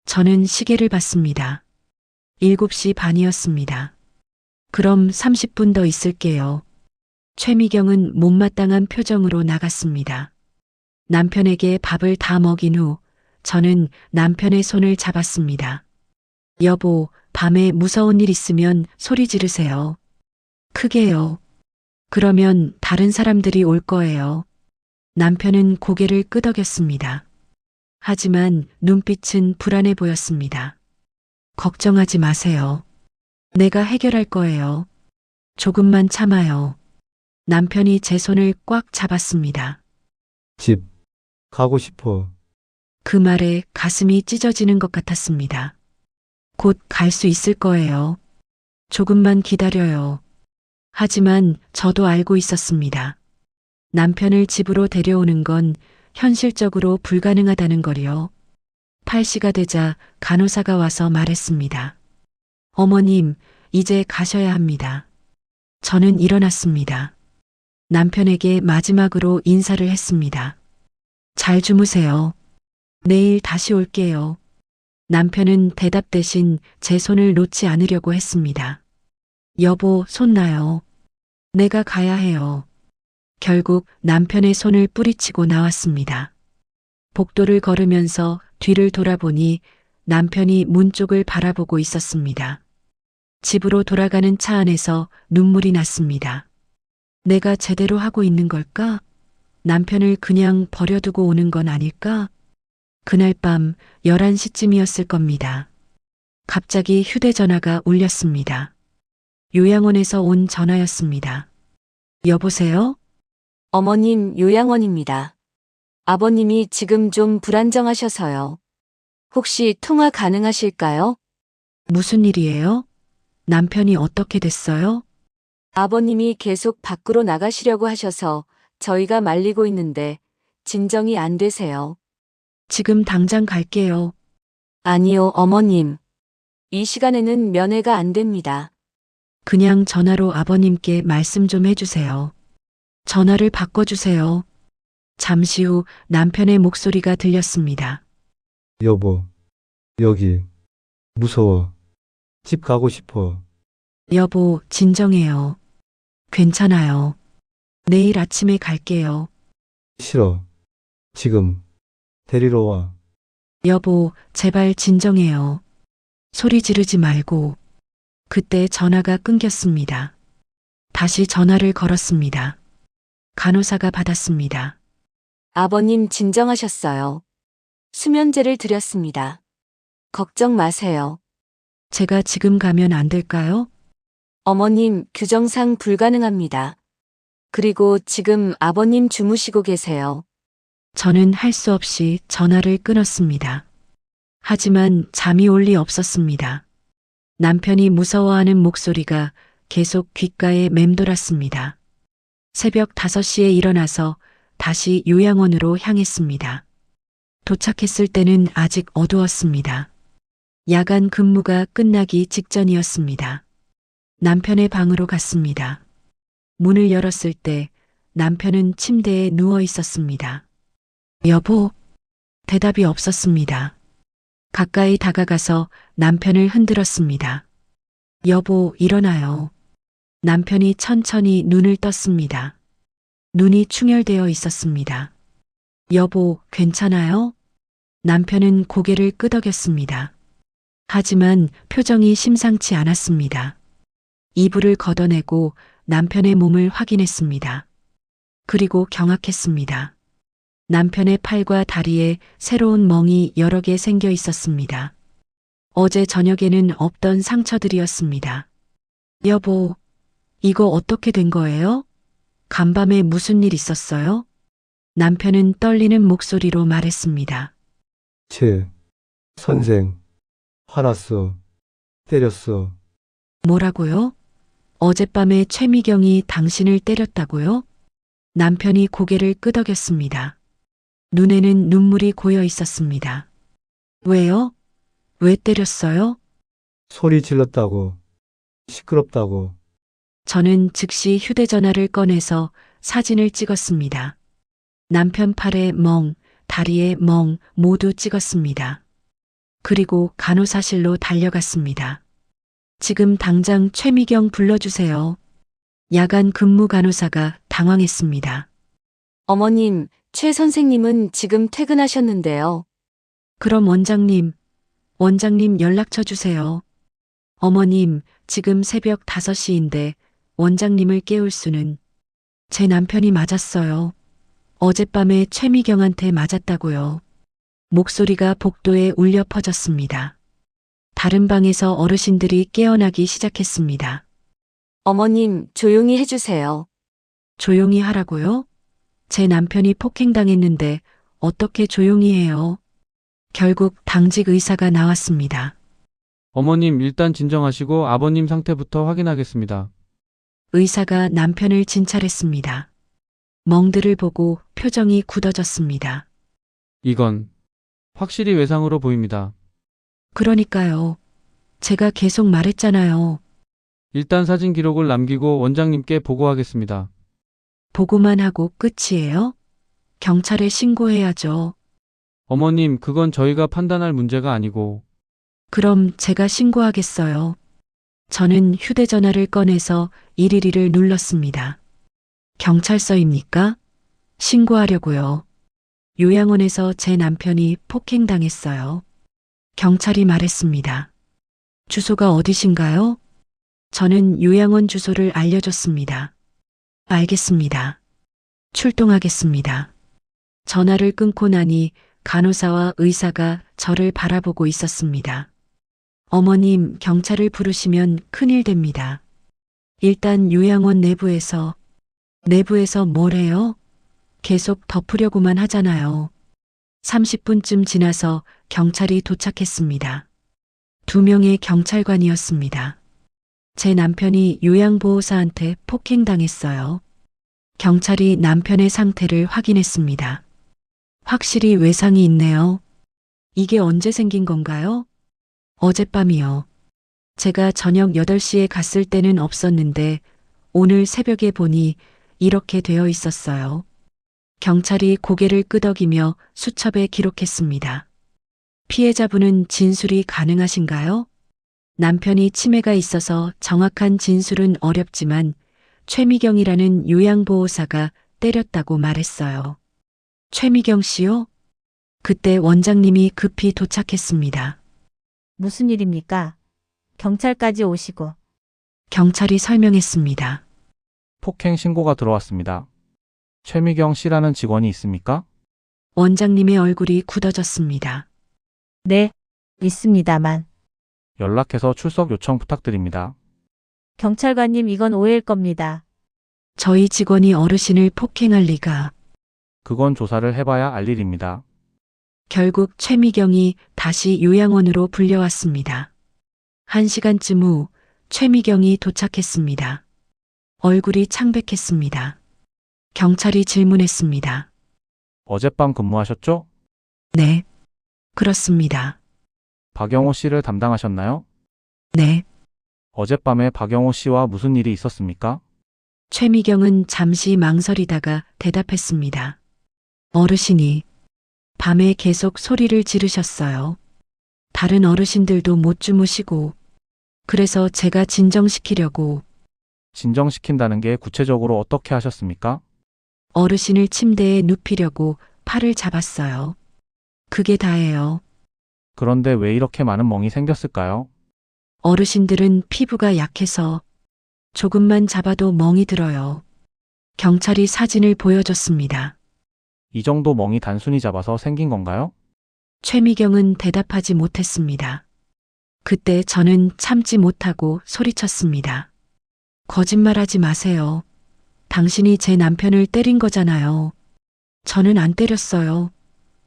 A: 저는 시계를 봤습니다. 7시 반이었습니다. 그럼 30분 더 있을게요. 최미경은 못마땅한 표정으로 나갔습니다. 남편에게 밥을 다 먹인 후 저는 남편의 손을 잡았습니다. 여보, 밤에 무서운 일 있으면 소리 지르세요. 크게요. 그러면 다른 사람들이 올 거예요. 남편은 고개를 끄덕였습니다. 하지만 눈빛은 불안해 보였습니다. 걱정하지 마세요. 내가 해결할 거예요. 조금만 참아요. 남편이 제 손을 꽉 잡았습니다.
B: 집. 가고 싶어.
A: 그 말에 가슴이 찢어지는 것 같았습니다. 곧 갈 수 있을 거예요. 조금만 기다려요. 하지만 저도 알고 있었습니다. 남편을 집으로 데려오는 건 현실적으로 불가능하다는 걸요. 8시가 되자 간호사가 와서 말했습니다. 어머님, 이제 가셔야 합니다. 저는 일어났습니다. 남편에게 마지막으로 인사를 했습니다. 잘 주무세요. 내일 다시 올게요. 남편은 대답 대신 제 손을 놓지 않으려고 했습니다. 여보, 손 놔요. 내가 가야 해요. 결국 남편의 손을 뿌리치고 나왔습니다. 복도를 걸으면서 뒤를 돌아보니 남편이 문 쪽을 바라보고 있었습니다. 집으로 돌아가는 차 안에서 눈물이 났습니다. 내가 제대로 하고 있는 걸까? 남편을 그냥 버려두고 오는 건 아닐까? 그날 밤 11시쯤이었을 겁니다. 갑자기 휴대전화가 울렸습니다. 요양원에서 온 전화였습니다. 여보세요?
D: 어머님, 요양원입니다. 아버님이 지금 좀 불안정하셔서요. 혹시 통화 가능하실까요?
A: 무슨 일이에요? 남편이 어떻게 됐어요?
D: 아버님이 계속 밖으로 나가시려고 하셔서 저희가 말리고 있는데 진정이 안 되세요.
A: 지금 당장 갈게요.
D: 아니요, 어머님. 이 시간에는 면회가 안 됩니다.
A: 그냥 전화로 아버님께 말씀 좀 해주세요. 전화를 바꿔주세요. 잠시 후 남편의 목소리가 들렸습니다.
B: 여보, 여기. 무서워. 집 가고 싶어.
A: 여보, 진정해요. 괜찮아요. 내일 아침에 갈게요.
B: 싫어. 지금. 데리러 와.
A: 여보, 제발 진정해요. 소리 지르지 말고. 그때 전화가 끊겼습니다. 다시 전화를 걸었습니다. 간호사가 받았습니다.
D: 아버님 진정하셨어요. 수면제를 드렸습니다. 걱정 마세요.
A: 제가 지금 가면 안 될까요?
D: 어머님, 규정상 불가능합니다. 그리고 지금 아버님 주무시고 계세요.
A: 저는 할 수 없이 전화를 끊었습니다. 하지만 잠이 올 리 없었습니다. 남편이 무서워하는 목소리가 계속 귓가에 맴돌았습니다. 새벽 5시에 일어나서 다시 요양원으로 향했습니다. 도착했을 때는 아직 어두웠습니다. 야간 근무가 끝나기 직전이었습니다. 남편의 방으로 갔습니다. 문을 열었을 때 남편은 침대에 누워 있었습니다. 여보, 대답이 없었습니다. 가까이 다가가서 남편을 흔들었습니다. 여보, 일어나요. 남편이 천천히 눈을 떴습니다. 눈이 충혈되어 있었습니다. 여보, 괜찮아요? 남편은 고개를 끄덕였습니다. 하지만 표정이 심상치 않았습니다. 이불을 걷어내고 남편의 몸을 확인했습니다. 그리고 경악했습니다. 남편의 팔과 다리에 새로운 멍이 여러 개 생겨 있었습니다. 어제 저녁에는 없던 상처들이었습니다. 여보, 이거 어떻게 된 거예요? 간밤에 무슨 일 있었어요? 남편은 떨리는 목소리로 말했습니다.
B: 선생. 화났어. 때렸어.
A: 뭐라고요? 어젯밤에 최미경이 당신을 때렸다고요? 남편이 고개를 끄덕였습니다. 눈에는 눈물이 고여 있었습니다. 왜요? 왜 때렸어요?
B: 소리 질렀다고. 시끄럽다고.
A: 저는 즉시 휴대전화를 꺼내서 사진을 찍었습니다. 남편 팔에 멍, 다리에 멍 모두 찍었습니다. 그리고 간호사실로 달려갔습니다. 지금 당장 최미경 불러주세요. 야간 근무 간호사가 당황했습니다.
D: 어머님, 최 선생님은 지금 퇴근하셨는데요.
A: 그럼 원장님 연락처 주세요. 어머님, 지금 새벽 5시인데 원장님을 깨울 수는. 제 남편이 맞았어요. 어젯밤에 최미경한테 맞았다고요. 목소리가 복도에 울려 퍼졌습니다. 다른 방에서 어르신들이 깨어나기 시작했습니다.
D: 어머님, 조용히 해주세요.
A: 조용히 하라고요? 제 남편이 폭행당했는데 어떻게 조용히 해요? 결국 당직 의사가 나왔습니다.
H: 어머님 일단 진정하시고 아버님 상태부터 확인하겠습니다.
A: 의사가 남편을 진찰했습니다. 멍들을 보고 표정이 굳어졌습니다.
H: 이건 확실히 외상으로 보입니다.
A: 그러니까요. 제가 계속 말했잖아요.
H: 일단 사진 기록을 남기고 원장님께 보고하겠습니다.
A: 보고만 하고 끝이에요? 경찰에 신고해야죠.
H: 어머님, 그건 저희가 판단할 문제가 아니고
A: 그럼 제가 신고하겠어요. 저는 휴대전화를 꺼내서 112를 눌렀습니다. 경찰서입니까? 신고하려고요. 요양원에서 제 남편이 폭행당했어요. 경찰이 말했습니다. 주소가 어디신가요? 저는 요양원 주소를 알려줬습니다. 알겠습니다. 출동하겠습니다. 전화를 끊고 나니 간호사와 의사가 저를 바라보고 있었습니다. 어머님, 경찰을 부르시면 큰일 됩니다. 일단 요양원 내부에서 뭐래요? 계속 덮으려고만 하잖아요. 30분쯤 지나서 경찰이 도착했습니다. 2명의 경찰관이었습니다. 제 남편이 요양보호사한테 폭행당했어요. 경찰이 남편의 상태를 확인했습니다. 확실히 외상이 있네요. 이게 언제 생긴 건가요? 어젯밤이요. 제가 저녁 8시에 갔을 때는 없었는데 오늘 새벽에 보니 이렇게 되어 있었어요. 경찰이 고개를 끄덕이며 수첩에 기록했습니다. 피해자분은 진술이 가능하신가요? 남편이 치매가 있어서 정확한 진술은 어렵지만 최미경이라는 요양보호사가 때렸다고 말했어요. 최미경 씨요? 그때 원장님이 급히 도착했습니다.
G: 무슨 일입니까? 경찰까지 오시고.
A: 경찰이 설명했습니다.
I: 폭행 신고가 들어왔습니다. 최미경 씨라는 직원이 있습니까?
A: 원장님의 얼굴이 굳어졌습니다.
G: 네, 있습니다만.
I: 연락해서 출석 요청 부탁드립니다.
G: 경찰관님, 이건 오해일 겁니다.
A: 저희 직원이 어르신을 폭행할 리가.
I: 그건 조사를 해봐야 알 일입니다.
A: 결국 최미경이 다시 요양원으로 불려왔습니다. 1시간쯤 후 최미경이 도착했습니다. 얼굴이 창백했습니다. 경찰이 질문했습니다.
I: 어젯밤 근무하셨죠?
A: 네. 그렇습니다.
I: 박영호 씨를 담당하셨나요?
A: 네.
I: 어젯밤에 박영호 씨와 무슨 일이 있었습니까?
A: 최미경은 잠시 망설이다가 대답했습니다. 어르신이 밤에 계속 소리를 지르셨어요. 다른 어르신들도 못 주무시고, 그래서 제가 진정시키려고
I: 진정시킨다는 게 구체적으로 어떻게 하셨습니까?
A: 어르신을 침대에 눕히려고 팔을 잡았어요. 그게 다예요.
I: 그런데 왜 이렇게 많은 멍이 생겼을까요?
A: 어르신들은 피부가 약해서 조금만 잡아도 멍이 들어요. 경찰이 사진을 보여줬습니다.
I: 이 정도 멍이 단순히 잡아서 생긴 건가요?
A: 최미경은 대답하지 못했습니다. 그때 저는 참지 못하고 소리쳤습니다. 거짓말하지 마세요. 당신이 제 남편을 때린 거잖아요. 저는 안 때렸어요.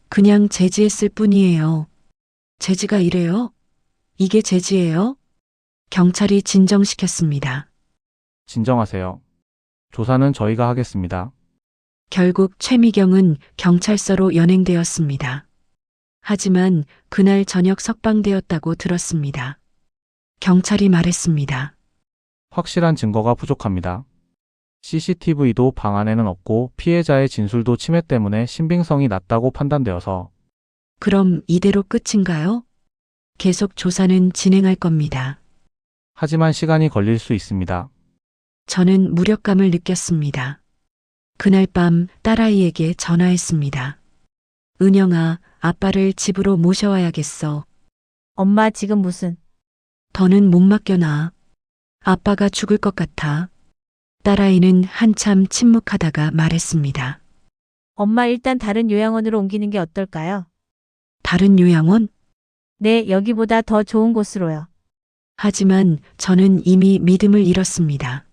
A: 그냥 제지했을 뿐이에요. 제지가 이래요? 이게 제지예요? 경찰이 진정시켰습니다.
I: 진정하세요. 조사는 저희가 하겠습니다.
A: 결국 최미경은 경찰서로 연행되었습니다. 하지만 그날 저녁 석방되었다고 들었습니다. 경찰이 말했습니다.
I: 확실한 증거가 부족합니다. CCTV도 방 안에는 없고 피해자의 진술도 치매 때문에 신빙성이 낮다고 판단되어서
A: 그럼 이대로 끝인가요? 계속 조사는 진행할 겁니다.
I: 하지만 시간이 걸릴 수 있습니다.
A: 저는 무력감을 느꼈습니다. 그날 밤 딸아이에게 전화했습니다. 은영아, 아빠를 집으로 모셔와야겠어.
G: 엄마, 지금 무슨?
A: 더는 못 맡겨놔. 아빠가 죽을 것 같아. 딸아이는 한참 침묵하다가 말했습니다.
G: 엄마, 일단 다른 요양원으로 옮기는 게 어떨까요?
A: 다른 요양원?
G: 네, 여기보다 더 좋은 곳으로요.
A: 하지만 저는 이미 믿음을 잃었습니다.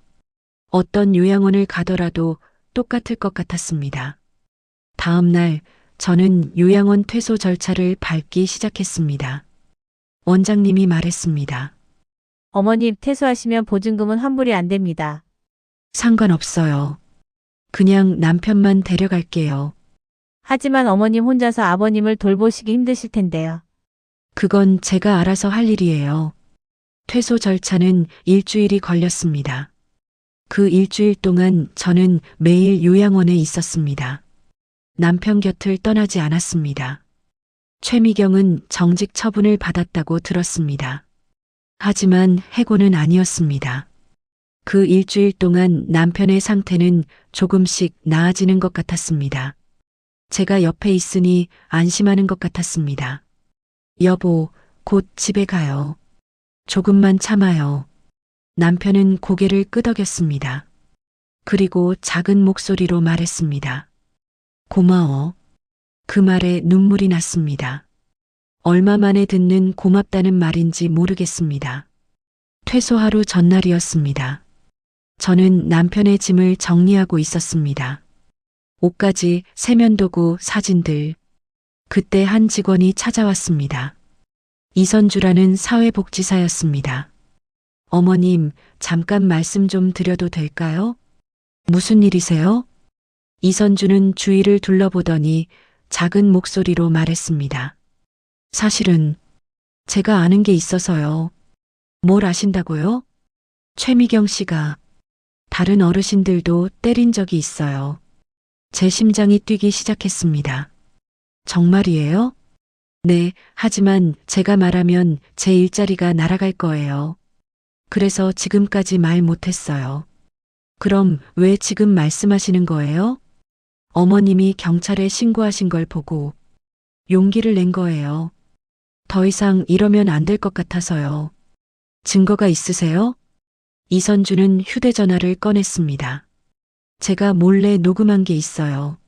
A: 어떤 요양원을 가더라도 똑같을 것 같았습니다. 다음 날 저는 요양원 퇴소 절차를 밟기 시작했습니다. 원장님이 말했습니다.
G: 어머님, 퇴소하시면 보증금은 환불이 안 됩니다.
A: 상관없어요. 그냥 남편만 데려갈게요.
G: 하지만 어머님 혼자서 아버님을 돌보시기 힘드실 텐데요.
A: 그건 제가 알아서 할 일이에요. 퇴소 절차는 일주일이 걸렸습니다. 그 일주일 동안 저는 매일 요양원에 있었습니다. 남편 곁을 떠나지 않았습니다. 최미경은 정직 처분을 받았다고 들었습니다. 하지만 해고는 아니었습니다. 그 일주일 동안 남편의 상태는 조금씩 나아지는 것 같았습니다. 제가 옆에 있으니 안심하는 것 같았습니다. 여보, 곧 집에 가요. 조금만 참아요. 남편은 고개를 끄덕였습니다. 그리고 작은 목소리로 말했습니다. 고마워. 그 말에 눈물이 났습니다. 얼마 만에 듣는 고맙다는 말인지 모르겠습니다. 퇴소 하루 전날이었습니다. 저는 남편의 짐을 정리하고 있었습니다. 옷가지, 세면도구, 사진들. 그때 한 직원이 찾아왔습니다. 이선주라는 사회복지사였습니다. 어머님, 잠깐 말씀 좀 드려도 될까요? 무슨 일이세요? 이선주는 주위를 둘러보더니 작은 목소리로 말했습니다. 사실은 제가 아는 게 있어서요. 뭘 아신다고요? 최미경 씨가 다른 어르신들도 때린 적이 있어요. 제 심장이 뛰기 시작했습니다. 정말이에요? 네, 하지만 제가 말하면 제 일자리가 날아갈 거예요. 그래서 지금까지 말 못했어요. 그럼 왜 지금 말씀하시는 거예요? 어머님이 경찰에 신고하신 걸 보고 용기를 낸 거예요. 더 이상 이러면 안 될 것 같아서요. 증거가 있으세요? 이선주는 휴대전화를 꺼냈습니다. 제가 몰래 녹음한 게 있어요.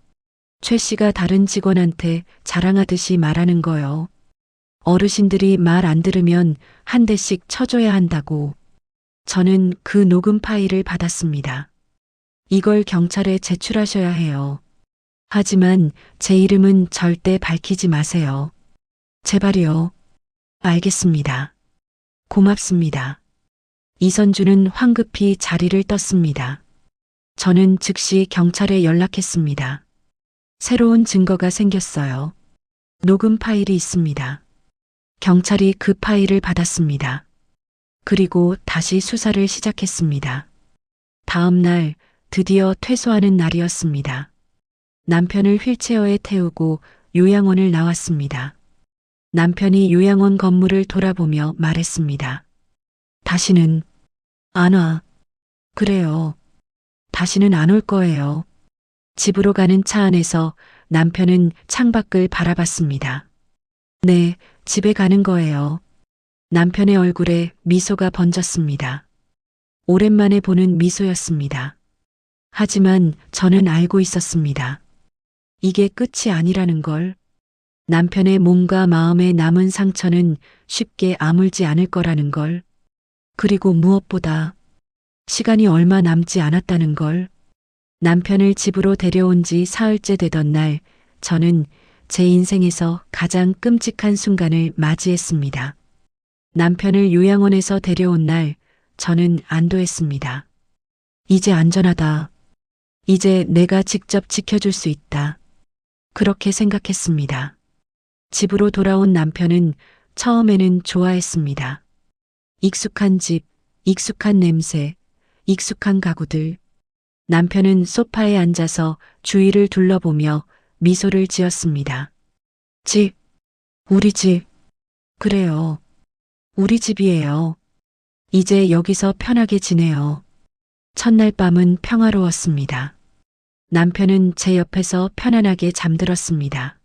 A: 최 씨가 다른 직원한테 자랑하듯이 말하는 거요. 어르신들이 말 안 들으면 한 대씩 쳐줘야 한다고. 저는 그 녹음 파일을 받았습니다. 이걸 경찰에 제출하셔야 해요. 하지만 제 이름은 절대 밝히지 마세요. 제발요. 알겠습니다. 고맙습니다. 이선주는 황급히 자리를 떴습니다. 저는 즉시 경찰에 연락했습니다. 새로운 증거가 생겼어요. 녹음 파일이 있습니다. 경찰이 그 파일을 받았습니다. 그리고 다시 수사를 시작했습니다. 다음 날 드디어 퇴소하는 날이었습니다. 남편을 휠체어에 태우고 요양원을 나왔습니다. 남편이 요양원 건물을 돌아보며 말했습니다. 다시는 안 와. 그래요. 다시는 안 올 거예요. 집으로 가는 차 안에서 남편은 창밖을 바라봤습니다. 네, 집에 가는 거예요. 남편의 얼굴에 미소가 번졌습니다. 오랜만에 보는 미소였습니다. 하지만 저는 알고 있었습니다. 이게 끝이 아니라는 걸. 남편의 몸과 마음에 남은 상처는 쉽게 아물지 않을 거라는 걸. 그리고 무엇보다 시간이 얼마 남지 않았다는 걸. 남편을 집으로 데려온 지 사흘째 되던 날, 저는 제 인생에서 가장 끔찍한 순간을 맞이했습니다. 남편을 요양원에서 데려온 날, 저는 안도했습니다. 이제 안전하다. 이제 내가 직접 지켜줄 수 있다. 그렇게 생각했습니다. 집으로 돌아온 남편은 처음에는 좋아했습니다. 익숙한 집, 익숙한 냄새, 익숙한 가구들. 남편은 소파에 앉아서 주위를 둘러보며 미소를 지었습니다. 집, 우리 집. 그래요. 우리 집이에요. 이제 여기서 편하게 지내요. 첫날 밤은 평화로웠습니다. 남편은 제 옆에서 편안하게 잠들었습니다.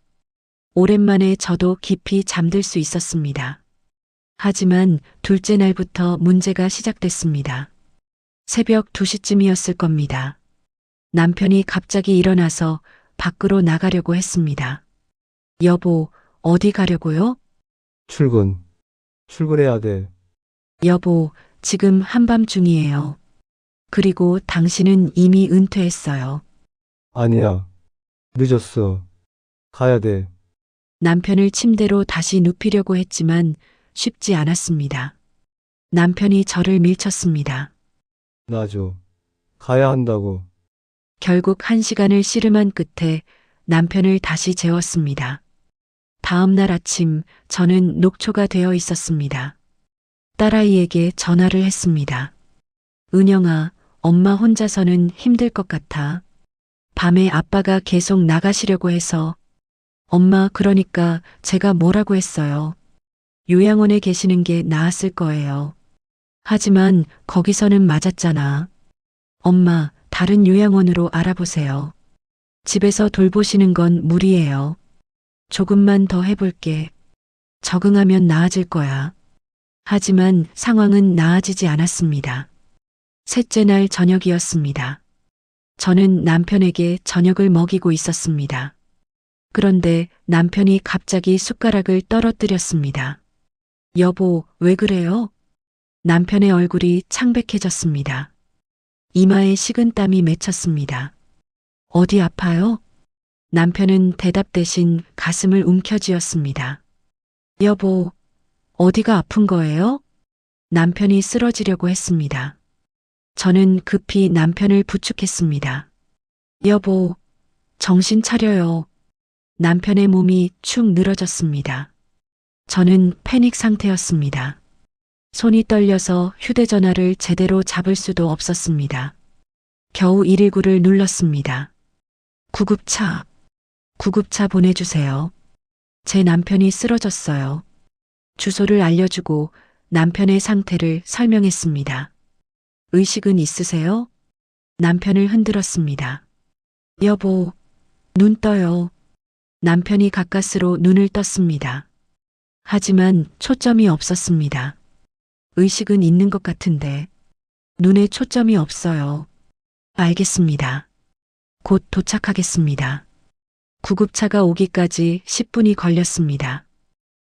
A: 오랜만에 저도 깊이 잠들 수 있었습니다. 하지만 둘째 날부터 문제가 시작됐습니다. 새벽 2시쯤이었을 겁니다. 남편이 갑자기 일어나서 밖으로 나가려고 했습니다. 여보, 어디 가려고요?
B: 출근해야 돼.
A: 여보, 지금 한밤중이에요. 그리고 당신은 이미 은퇴했어요.
B: 아니야. 늦었어. 가야 돼.
A: 남편을 침대로 다시 눕히려고 했지만 쉽지 않았습니다. 남편이 저를 밀쳤습니다.
B: 놔줘. 가야 한다고.
A: 결국 1시간을 씨름한 끝에 남편을 다시 재웠습니다. 다음 날 아침 저는 녹초가 되어 있었습니다. 딸아이에게 전화를 했습니다. 은영아, 엄마 혼자서는 힘들 것 같아. 밤에 아빠가 계속 나가시려고 해서. 엄마, 그러니까 제가 뭐라고 했어요. 요양원에 계시는 게 나았을 거예요. 하지만 거기서는 맞았잖아. 엄마, 다른 요양원으로 알아보세요. 집에서 돌보시는 건 무리예요. 조금만 더 해볼게. 적응하면 나아질 거야. 하지만 상황은 나아지지 않았습니다. 셋째 날 저녁이었습니다. 저는 남편에게 저녁을 먹이고 있었습니다. 그런데 남편이 갑자기 숟가락을 떨어뜨렸습니다. 여보, 왜 그래요? 남편의 얼굴이 창백해졌습니다. 이마에 식은땀이 맺혔습니다. 어디 아파요? 남편은 대답 대신 가슴을 움켜쥐었습니다. 여보, 어디가 아픈 거예요? 남편이 쓰러지려고 했습니다. 저는 급히 남편을 부축했습니다. 여보, 정신 차려요. 남편의 몸이 축 늘어졌습니다. 저는 패닉 상태였습니다. 손이 떨려서 휴대전화를 제대로 잡을 수도 없었습니다. 겨우 119를 눌렀습니다. 구급차 보내주세요. 제 남편이 쓰러졌어요. 주소를 알려주고 남편의 상태를 설명했습니다. 의식은 있으세요? 남편을 흔들었습니다. 여보, 눈 떠요. 남편이 가까스로 눈을 떴습니다. 하지만 초점이 없었습니다. 의식은 있는 것 같은데 눈에 초점이 없어요. 알겠습니다. 곧 도착하겠습니다. 구급차가 오기까지 10분이 걸렸습니다.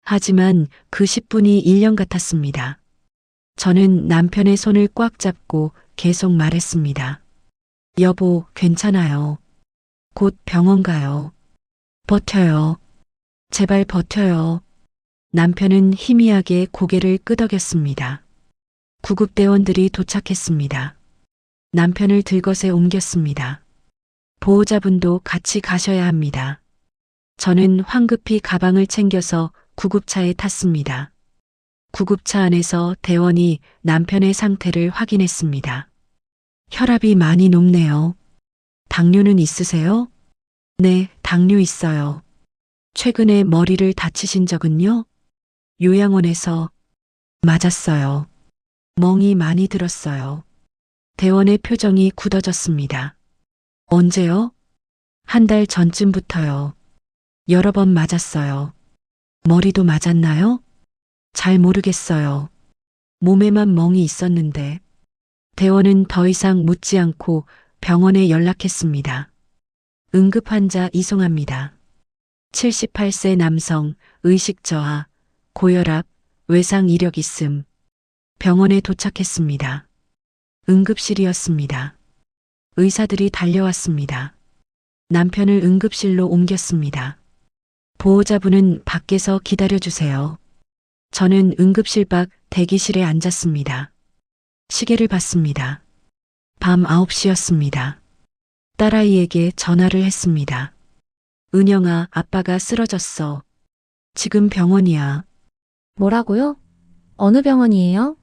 A: 하지만 그 10분이 1년 같았습니다. 저는 남편의 손을 꽉 잡고 계속 말했습니다. 여보, 괜찮아요. 곧 병원 가요. 버텨요. 제발 버텨요. 남편은 희미하게 고개를 끄덕였습니다. 구급대원들이 도착했습니다. 남편을 들것에 옮겼습니다. 보호자분도 같이 가셔야 합니다. 저는 황급히 가방을 챙겨서 구급차에 탔습니다. 구급차 안에서 대원이 남편의 상태를 확인했습니다. 혈압이 많이 높네요. 당뇨는 있으세요? 네, 당뇨 있어요. 최근에 머리를 다치신 적은요? 요양원에서 맞았어요. 멍이 많이 들었어요. 대원의 표정이 굳어졌습니다. 언제요? 한 달 전쯤부터요. 여러 번 맞았어요. 머리도 맞았나요? 잘 모르겠어요. 몸에만 멍이 있었는데. 대원은 더 이상 묻지 않고 병원에 연락했습니다. 응급환자 이송합니다. 78세 남성, 의식 저하, 고혈압, 외상 이력 있음. 병원에 도착했습니다. 응급실이었습니다. 의사들이 달려왔습니다. 남편을 응급실로 옮겼습니다. 보호자분은 밖에서 기다려주세요. 저는 응급실 밖 대기실에 앉았습니다. 시계를 봤습니다. 밤 9시였습니다. 딸아이에게 전화를 했습니다. 은영아, 아빠가 쓰러졌어. 지금 병원이야.
C: 뭐라고요? 어느 병원이에요?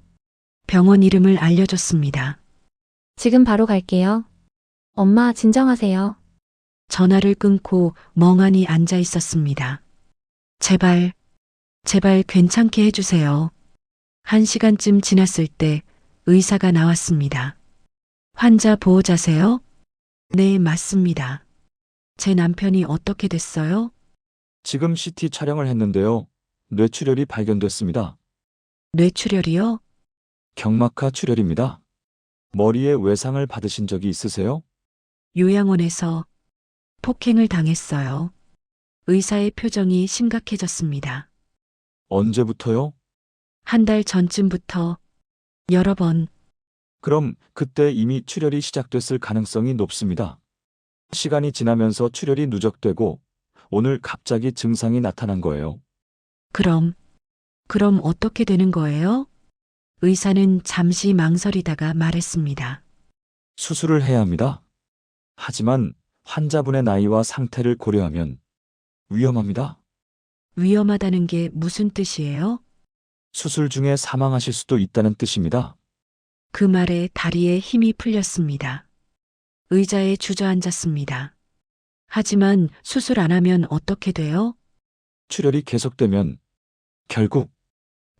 A: 병원 이름을 알려줬습니다.
C: 지금 바로 갈게요. 엄마, 진정하세요.
A: 전화를 끊고 멍하니 앉아 있었습니다. 제발 괜찮게 해주세요. 1시간쯤 지났을 때 의사가 나왔습니다. 환자 보호자세요? 네, 맞습니다. 제 남편이 어떻게 됐어요?
J: 지금 CT 촬영을 했는데요. 뇌출혈이 발견됐습니다.
A: 뇌출혈이요?
J: 경막하 출혈입니다. 머리에 외상을 받으신 적이 있으세요?
A: 요양원에서 폭행을 당했어요. 의사의 표정이 심각해졌습니다.
J: 언제부터요?
A: 한 달 전쯤부터 여러 번.
J: 그럼 그때 이미 출혈이 시작됐을 가능성이 높습니다. 시간이 지나면서 출혈이 누적되고 오늘 갑자기 증상이 나타난 거예요.
A: 그럼 어떻게 되는 거예요? 의사는 잠시 망설이다가 말했습니다.
J: 수술을 해야 합니다. 하지만 환자분의 나이와 상태를 고려하면 위험합니다.
A: 위험하다는 게 무슨 뜻이에요?
J: 수술 중에 사망하실 수도 있다는 뜻입니다.
A: 그 말에 다리에 힘이 풀렸습니다. 의자에 주저앉았습니다. 하지만 수술 안 하면 어떻게 돼요?
J: 출혈이 계속되면 결국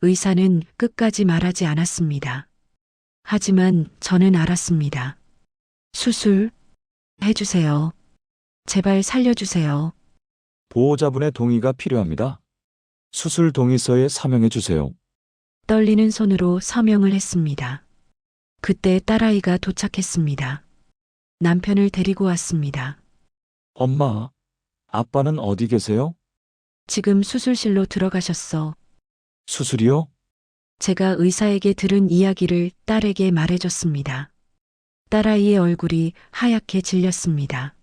A: 의사는 끝까지 말하지 않았습니다. 하지만 저는 알았습니다. 수술 해주세요. 제발 살려주세요.
J: 보호자분의 동의가 필요합니다. 수술 동의서에 서명해 주세요.
A: 떨리는 손으로 서명을 했습니다. 그때 딸아이가 도착했습니다. 남편을 데리고 왔습니다.
J: 엄마, 아빠는 어디 계세요?
A: 지금 수술실로 들어가셨어.
J: 수술이요?
A: 제가 의사에게 들은 이야기를 딸에게 말해줬습니다. 딸아이의 얼굴이 하얗게 질렸습니다.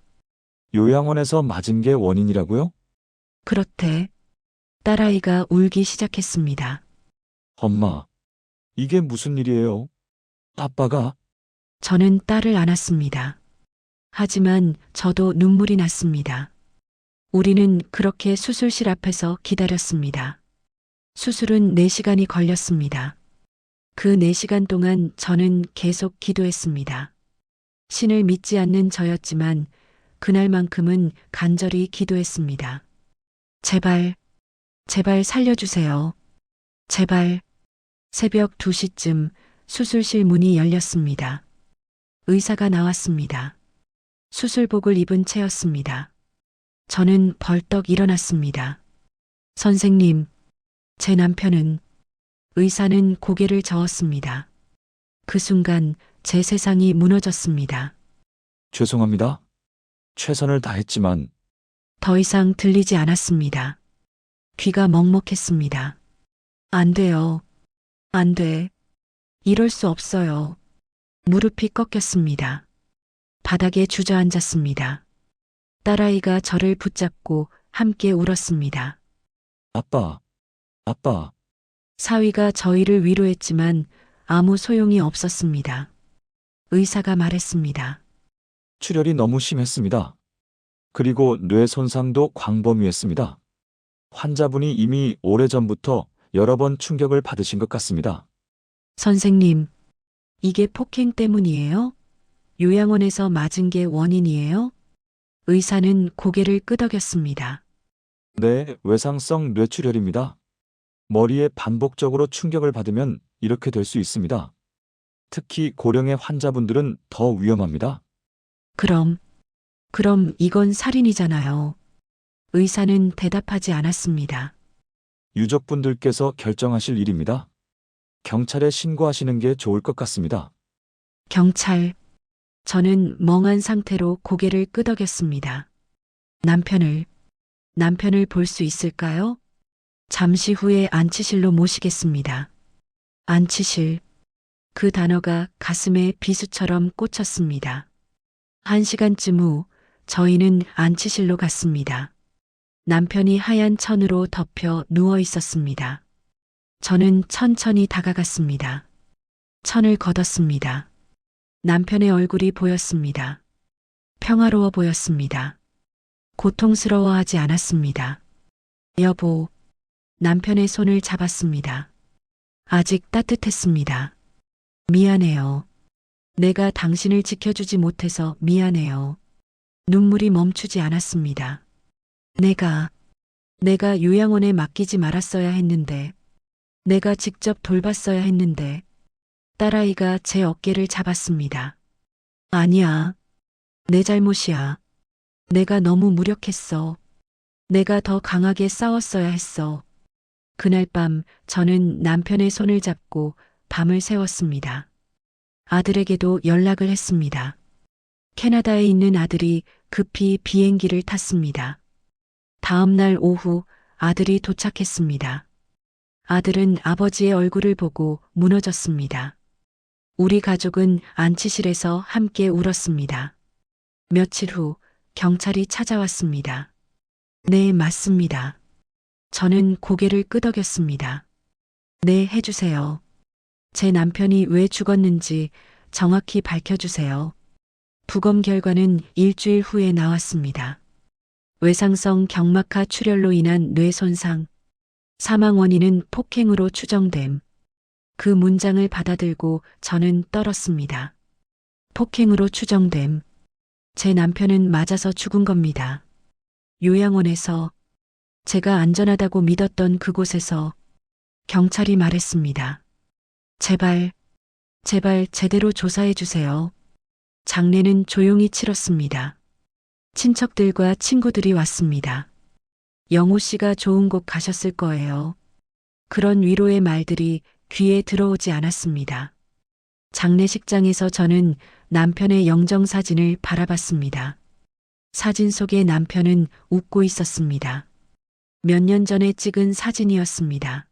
J: 요양원에서 맞은 게 원인이라고요?
A: 그렇대. 딸아이가 울기 시작했습니다.
J: 엄마, 이게 무슨 일이에요? 아빠가
A: 저는 딸을 안았습니다. 하지만 저도 눈물이 났습니다. 우리는 그렇게 수술실 앞에서 기다렸습니다. 수술은 4시간이 걸렸습니다. 그 4시간 동안 저는 계속 기도했습니다. 신을 믿지 않는 저였지만 그날만큼은 간절히 기도했습니다. 제발, 제발 살려주세요. 제발. 새벽 2시쯤 수술실 문이 열렸습니다. 의사가 나왔습니다. 수술복을 입은 채였습니다. 저는 벌떡 일어났습니다. 선생님, 제 남편은. 의사는 고개를 저었습니다. 그 순간 제 세상이 무너졌습니다.
J: 죄송합니다. 최선을 다했지만
A: 더 이상 들리지 않았습니다. 귀가 먹먹했습니다. 안 돼요. 안 돼. 이럴 수 없어요. 무릎이 꺾였습니다. 바닥에 주저앉았습니다. 딸아이가 저를 붙잡고 함께 울었습니다.
J: 아빠, 아빠,
A: 사위가 저희를 위로했지만 아무 소용이 없었습니다. 의사가 말했습니다.
J: 출혈이 너무 심했습니다. 그리고 뇌 손상도 광범위했습니다. 환자분이 이미 오래전부터 여러 번 충격을 받으신 것 같습니다.
A: 선생님, 이게 폭행 때문이에요? 요양원에서 맞은 게 원인이에요? 의사는 고개를 끄덕였습니다.
J: 네, 외상성 뇌출혈입니다. 머리에 반복적으로 충격을 받으면 이렇게 될 수 있습니다. 특히 고령의 환자분들은 더 위험합니다.
A: 그럼 이건 살인이잖아요. 의사는 대답하지 않았습니다.
J: 유족분들께서 결정하실 일입니다. 경찰에 신고하시는 게 좋을 것 같습니다.
A: 경찰. 저는 멍한 상태로 고개를 끄덕였습니다. 남편을 볼 수 있을까요? 잠시 후에 안치실로 모시겠습니다. 안치실. 그 단어가 가슴에 비수처럼 꽂혔습니다. 1시간쯤 후 저희는 안치실로 갔습니다. 남편이 하얀 천으로 덮여 누워 있었습니다. 저는 천천히 다가갔습니다. 천을 걷었습니다. 남편의 얼굴이 보였습니다. 평화로워 보였습니다. 고통스러워하지 않았습니다. 여보, 남편의 손을 잡았습니다. 아직 따뜻했습니다. 미안해요. 내가 당신을 지켜주지 못해서 미안해요. 눈물이 멈추지 않았습니다. 내가 요양원에 맡기지 말았어야 했는데, 내가 직접 돌봤어야 했는데, 딸아이가 제 어깨를 잡았습니다. 아니야. 내 잘못이야. 내가 너무 무력했어. 내가 더 강하게 싸웠어야 했어. 그날 밤 저는 남편의 손을 잡고 밤을 새웠습니다. 아들에게도 연락을 했습니다. 캐나다에 있는 아들이 급히 비행기를 탔습니다. 다음 날 오후 아들이 도착했습니다. 아들은 아버지의 얼굴을 보고 무너졌습니다. 우리 가족은 안치실에서 함께 울었습니다. 며칠 후 경찰이 찾아왔습니다. 네, 맞습니다. 저는 고개를 끄덕였습니다. 네, 해주세요. 제 남편이 왜 죽었는지 정확히 밝혀주세요. 부검 결과는 일주일 후에 나왔습니다. 외상성 경막하 출혈로 인한 뇌 손상. 사망 원인은 폭행으로 추정됨. 그 문장을 받아들고 저는 떨었습니다. 폭행으로 추정됨. 제 남편은 맞아서 죽은 겁니다. 요양원에서, 제가 안전하다고 믿었던 그곳에서 경찰이 말했습니다. 제발 제발 제대로 조사해 주세요. 장례는 조용히 치렀습니다. 친척들과 친구들이 왔습니다. 영호 씨가 좋은 곳 가셨을 거예요. 그런 위로의 말들이 귀에 들어오지 않았습니다. 장례식장에서 저는 남편의 영정사진을 바라봤습니다. 사진 속의 남편은 웃고 있었습니다. 몇 년 전에 찍은 사진이었습니다.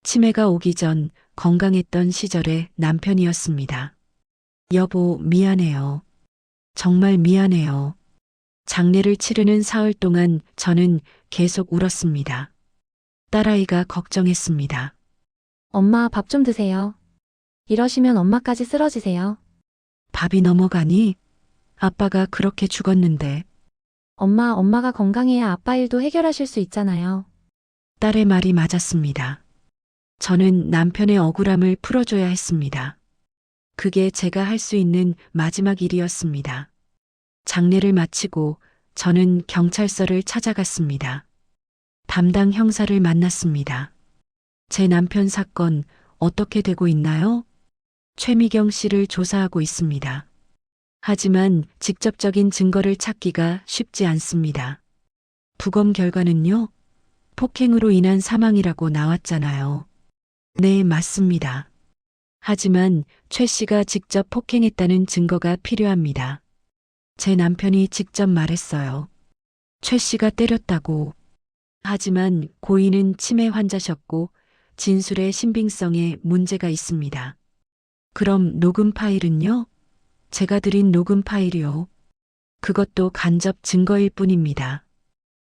A: 치매가 오기 전 건강했던 시절의 남편이었습니다. 여보, 미안해요. 정말 미안해요. 장례를 치르는 사흘 동안 저는 계속 울었습니다. 딸아이가 걱정했습니다.
C: 엄마, 밥 좀 드세요. 이러시면 엄마까지 쓰러지세요.
A: 밥이 넘어가니? 아빠가 그렇게 죽었는데.
C: 엄마가 건강해야 아빠 일도 해결하실 수 있잖아요.
A: 딸의 말이 맞았습니다. 저는 남편의 억울함을 풀어줘야 했습니다. 그게 제가 할 수 있는 마지막 일이었습니다. 장례를 마치고 저는 경찰서를 찾아갔습니다. 담당 형사를 만났습니다. 제 남편 사건 어떻게 되고 있나요? 최미경 씨를 조사하고 있습니다. 하지만 직접적인 증거를 찾기가 쉽지 않습니다. 부검 결과는요? 폭행으로 인한 사망이라고 나왔잖아요. 네, 맞습니다. 하지만 최 씨가 직접 폭행했다는 증거가 필요합니다. 제 남편이 직접 말했어요. 최 씨가 때렸다고. 하지만 고인은 치매 환자셨고 진술의 신빙성에 문제가 있습니다. 그럼 녹음 파일은요? 제가 드린 녹음 파일이요. 그것도 간접 증거일 뿐입니다.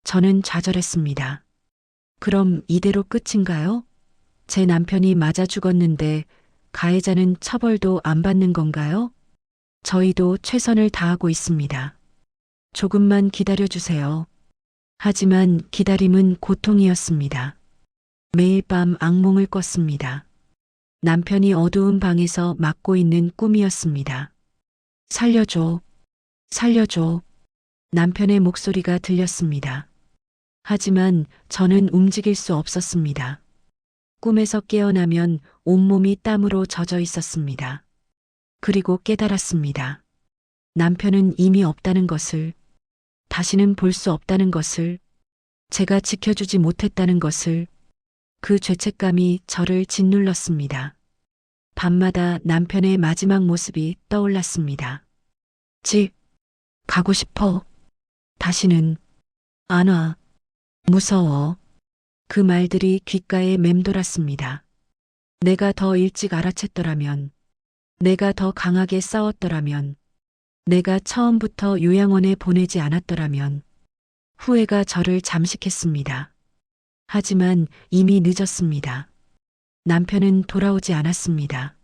A: 저는 좌절했습니다. 그럼 이대로 끝인가요? 제 남편이 맞아 죽었는데 가해자는 처벌도 안 받는 건가요? 저희도 최선을 다하고 있습니다. 조금만 기다려주세요. 하지만 기다림은 고통이었습니다. 매일 밤 악몽을 꿨습니다. 남편이 어두운 방에서 맡고 있는 꿈이었습니다. 살려줘. 살려줘. 남편의 목소리가 들렸습니다. 하지만 저는 움직일 수 없었습니다. 꿈에서 깨어나면 온몸이 땀으로 젖어 있었습니다. 그리고 깨달았습니다. 남편은 이미 없다는 것을, 다시는 볼 수 없다는 것을, 제가 지켜주지 못했다는 것을, 그 죄책감이 저를 짓눌렀습니다. 밤마다 남편의 마지막 모습이 떠올랐습니다. 집, 가고 싶어. 다시는 안 와. 무서워. 그 말들이 귓가에 맴돌았습니다. 내가 더 일찍 알아챘더라면, 내가 더 강하게 싸웠더라면, 내가 처음부터 요양원에 보내지 않았더라면, 후회가 저를 잠식했습니다. 하지만 이미 늦었습니다. 남편은 돌아오지 않았습니다.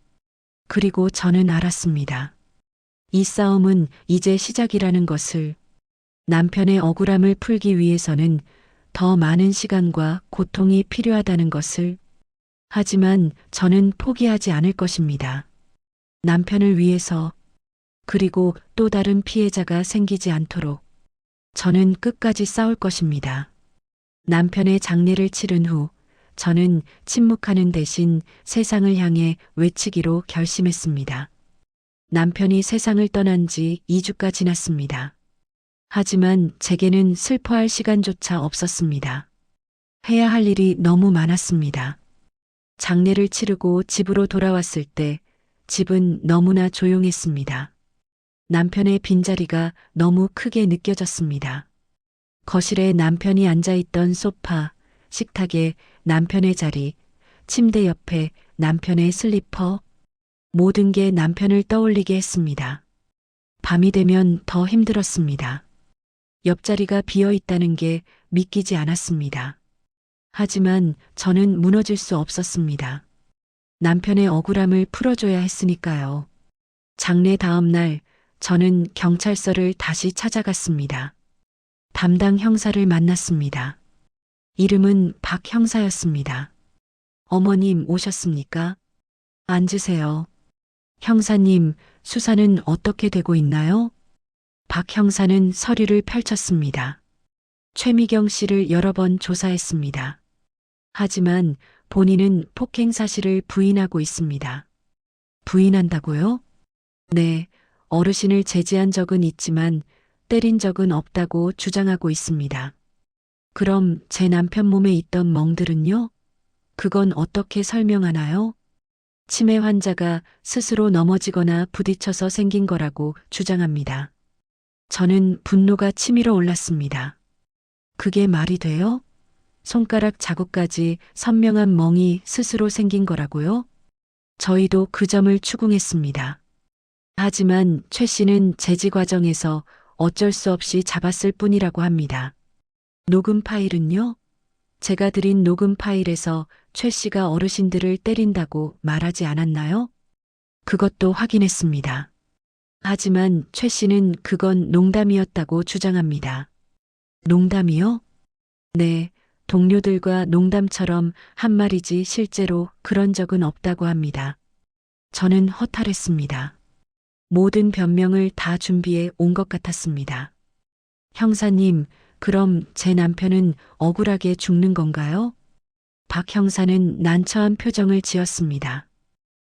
A: 그리고 저는 알았습니다. 이 싸움은 이제 시작이라는 것을, 남편의 억울함을 풀기 위해서는 더 많은 시간과 고통이 필요하다는 것을, 하지만 저는 포기하지 않을 것입니다. 남편을 위해서, 그리고 또 다른 피해자가 생기지 않도록 저는 끝까지 싸울 것입니다. 남편의 장례를 치른 후 저는 침묵하는 대신 세상을 향해 외치기로 결심했습니다. 남편이 세상을 떠난 지 2주가 지났습니다. 하지만 제게는 슬퍼할 시간조차 없었습니다. 해야 할 일이 너무 많았습니다. 장례를 치르고 집으로 돌아왔을 때 집은 너무나 조용했습니다. 남편의 빈자리가 너무 크게 느껴졌습니다. 거실에 남편이 앉아있던 소파, 식탁에 남편의 자리, 침대 옆에 남편의 슬리퍼, 모든 게 남편을 떠올리게 했습니다. 밤이 되면 더 힘들었습니다. 옆자리가 비어 있다는 게 믿기지 않았습니다. 하지만 저는 무너질 수 없었습니다. 남편의 억울함을 풀어줘야 했으니까요. 장례 다음 날 저는 경찰서를 다시 찾아갔습니다. 담당 형사를 만났습니다. 이름은 박 형사였습니다. 어머님 오셨습니까? 앉으세요. 형사님, 수사는 어떻게 되고 있나요? 박 형사는 서류를 펼쳤습니다. 최미경 씨를 여러 번 조사했습니다. 하지만 본인은 폭행 사실을 부인하고 있습니다. 부인한다고요? 네, 어르신을 제지한 적은 있지만 때린 적은 없다고 주장하고 있습니다. 그럼 제 남편 몸에 있던 멍들은요? 그건 어떻게 설명하나요? 치매 환자가 스스로 넘어지거나 부딪혀서 생긴 거라고 주장합니다. 저는 분노가 치밀어 올랐습니다. 그게 말이 돼요? 손가락 자국까지 선명한 멍이 스스로 생긴 거라고요? 저희도 그 점을 추궁했습니다. 하지만 최 씨는 제지 과정에서 어쩔 수 없이 잡았을 뿐이라고 합니다. 녹음 파일은요? 제가 드린 녹음 파일에서 최 씨가 어르신들을 때린다고 말하지 않았나요? 그것도 확인했습니다. 하지만 최 씨는 그건 농담이었다고 주장합니다. 농담이요? 네, 동료들과 농담처럼 한 말이지 실제로 그런 적은 없다고 합니다. 저는 허탈했습니다. 모든 변명을 다 준비해 온 것 같았습니다. 형사님, 그럼 제 남편은 억울하게 죽는 건가요? 박 형사는 난처한 표정을 지었습니다.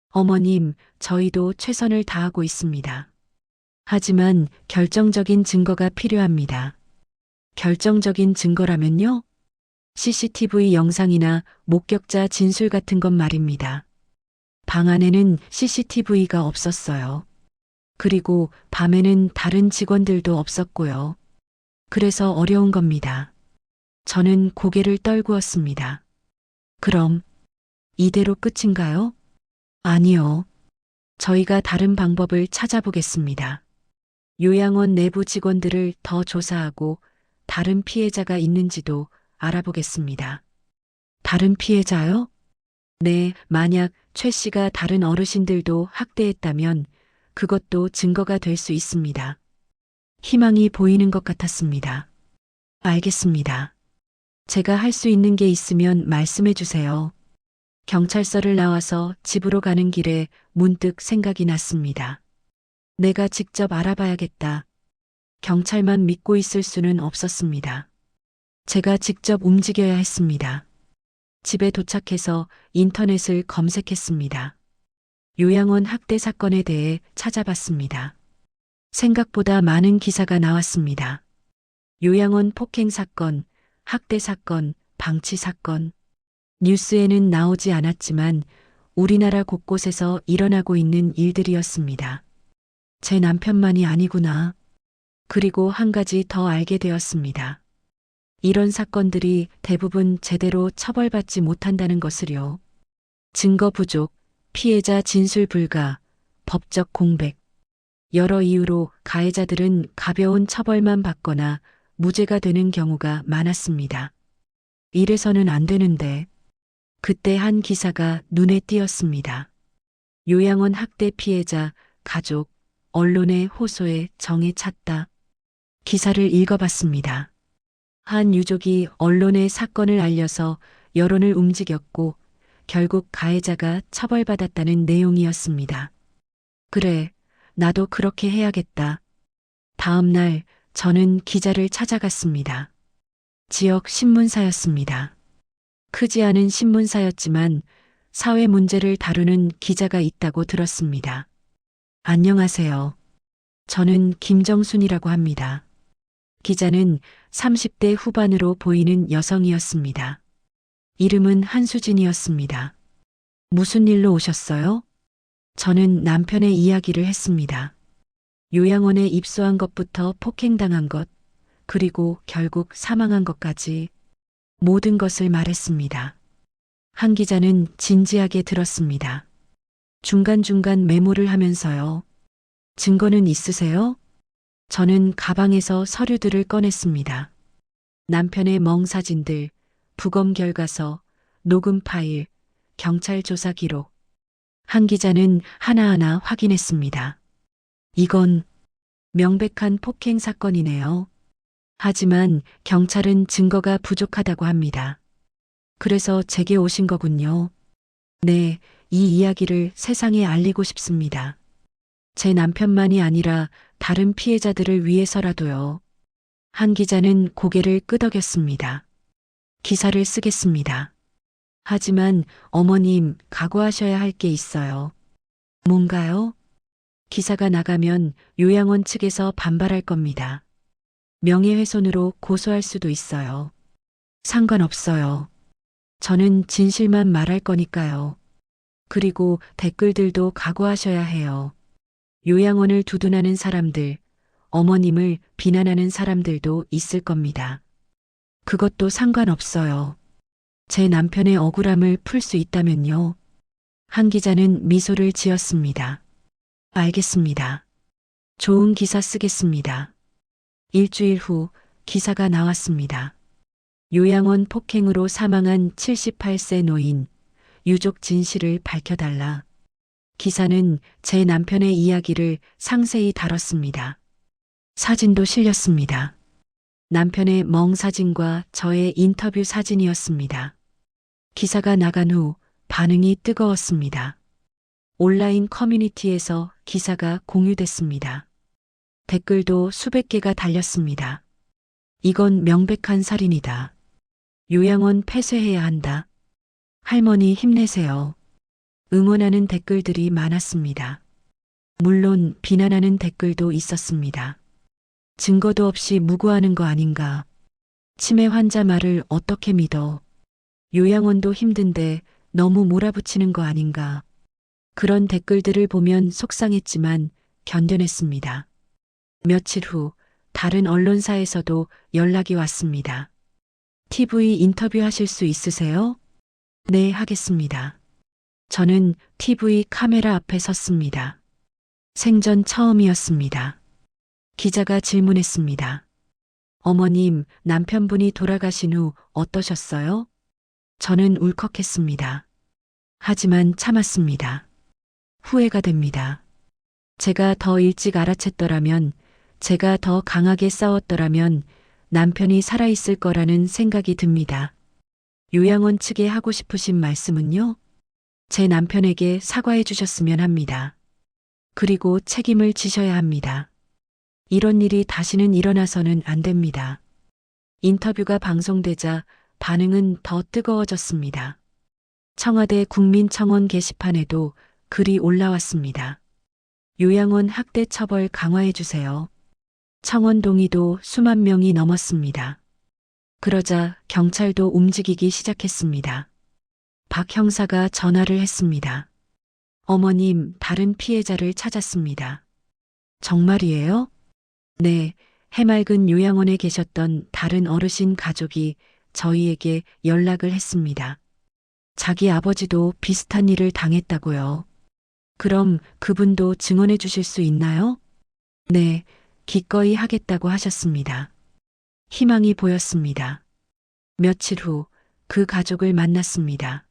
A: 어머님, 저희도 최선을 다하고 있습니다. 하지만 결정적인 증거가 필요합니다. 결정적인 증거라면요? CCTV 영상이나 목격자 진술 같은 것 말입니다. 방 안에는 CCTV가 없었어요. 그리고 밤에는 다른 직원들도 없었고요. 그래서 어려운 겁니다. 저는 고개를 떨구었습니다. 그럼 이대로 끝인가요? 아니요. 저희가 다른 방법을 찾아보겠습니다. 요양원 내부 직원들을 더 조사하고 다른 피해자가 있는지도 알아보겠습니다. 다른 피해자요? 네, 만약 최 씨가 다른 어르신들도 학대했다면 그것도 증거가 될 수 있습니다. 희망이 보이는 것 같았습니다. 알겠습니다. 제가 할 수 있는 게 있으면 말씀해 주세요. 경찰서를 나와서 집으로 가는 길에 문득 생각이 났습니다. 내가 직접 알아봐야겠다. 경찰만 믿고 있을 수는 없었습니다. 제가 직접 움직여야 했습니다. 집에 도착해서 인터넷을 검색했습니다. 요양원 학대 사건에 대해 찾아봤습니다. 생각보다 많은 기사가 나왔습니다. 요양원 폭행 사건, 학대 사건, 방치 사건. 뉴스에는 나오지 않았지만 우리나라 곳곳에서 일어나고 있는 일들이었습니다. 제 남편만이 아니구나. 그리고 한 가지 더 알게 되었습니다. 이런 사건들이 대부분 제대로 처벌받지 못한다는 것을요. 증거 부족, 피해자 진술 불가, 법적 공백. 여러 이유로 가해자들은 가벼운 처벌만 받거나 무죄가 되는 경우가 많았습니다. 이래서는 안 되는데. 그때 한 기사가 눈에 띄었습니다. 요양원 학대 피해자, 가족, 언론의 호소에 정에 찼다. 기사를 읽어봤습니다. 한 유족이 언론에 사건을 알려서 여론을 움직였고 결국 가해자가 처벌받았다는 내용이었습니다. 그래, 나도 그렇게 해야겠다. 다음 날 저는 기자를 찾아갔습니다. 지역 신문사였습니다. 크지 않은 신문사였지만 사회 문제를 다루는 기자가 있다고 들었습니다. 안녕하세요. 저는 김정순이라고 합니다. 기자는 30대 후반으로 보이는 여성이었습니다. 이름은 한수진이었습니다. 무슨 일로 오셨어요? 저는 남편의 이야기를 했습니다. 요양원에 입소한 것부터 폭행당한 것, 그리고 결국 사망한 것까지 모든 것을 말했습니다. 한 기자는 진지하게 들었습니다. 중간중간 메모를 하면서요. 증거는 있으세요? 저는 가방에서 서류들을 꺼냈습니다. 남편의 멍 사진들, 부검 결과서, 녹음 파일, 경찰 조사 기록. 한 기자는 하나하나 확인했습니다. 이건 명백한 폭행 사건이네요. 하지만 경찰은 증거가 부족하다고 합니다. 그래서 제게 오신 거군요. 네, 이 이야기를 세상에 알리고 싶습니다. 제 남편만이 아니라 다른 피해자들을 위해서라도요. 한 기자는 고개를 끄덕였습니다. 기사를 쓰겠습니다. 하지만 어머님, 각오하셔야 할 게 있어요. 뭔가요? 기사가 나가면 요양원 측에서 반발할 겁니다. 명예훼손으로 고소할 수도 있어요. 상관없어요. 저는 진실만 말할 거니까요. 그리고 댓글들도 각오하셔야 해요. 요양원을 두둔하는 사람들, 어머님을 비난하는 사람들도 있을 겁니다. 그것도 상관없어요. 제 남편의 억울함을 풀 수 있다면요. 한 기자는 미소를 지었습니다. 알겠습니다. 좋은 기사 쓰겠습니다. 일주일 후 기사가 나왔습니다. 요양원 폭행으로 사망한 78세 노인, 유족 진실을 밝혀달라. 기사는 제 남편의 이야기를 상세히 다뤘습니다. 사진도 실렸습니다. 남편의 멍 사진과 저의 인터뷰 사진이었습니다. 기사가 나간 후 반응이 뜨거웠습니다. 온라인 커뮤니티에서 기사가 공유됐습니다. 댓글도 수백 개가 달렸습니다. 이건 명백한 살인이다. 요양원 폐쇄해야 한다. 할머니 힘내세요. 응원하는 댓글들이 많았습니다. 물론 비난하는 댓글도 있었습니다. 증거도 없이 무고하는 거 아닌가. 치매 환자 말을 어떻게 믿어. 요양원도 힘든데 너무 몰아붙이는 거 아닌가. 그런 댓글들을 보면 속상했지만 견뎌냈습니다. 며칠 후 다른 언론사에서도 연락이 왔습니다. TV 인터뷰 하실 수 있으세요? 네, 하겠습니다. 저는 TV 카메라 앞에 섰습니다. 생전 처음이었습니다. 기자가 질문했습니다. 어머님, 남편분이 돌아가신 후 어떠셨어요? 저는 울컥했습니다. 하지만 참았습니다. 후회가 됩니다. 제가 더 일찍 알아챘더라면, 제가 더 강하게 싸웠더라면 남편이 살아있을 거라는 생각이 듭니다. 요양원 측에 하고 싶으신 말씀은요? 제 남편에게 사과해 주셨으면 합니다. 그리고 책임을 지셔야 합니다. 이런 일이 다시는 일어나서는 안 됩니다. 인터뷰가 방송되자 반응은 더 뜨거워졌습니다. 청와대 국민청원 게시판에도 글이 올라왔습니다. 요양원 학대 처벌 강화해 주세요. 청원 동의도 수만 명이 넘었습니다. 그러자 경찰도 움직이기 시작했습니다. 박 형사가 전화를 했습니다. 어머님, 다른 피해자를 찾았습니다. 정말이에요? 네, 해맑은 요양원에 계셨던 다른 어르신 가족이 저희에게 연락을 했습니다. 자기 아버지도 비슷한 일을 당했다고요. 그럼 그분도 증언해 주실 수 있나요? 네, 기꺼이 하겠다고 하셨습니다. 희망이 보였습니다. 며칠 후 그 가족을 만났습니다.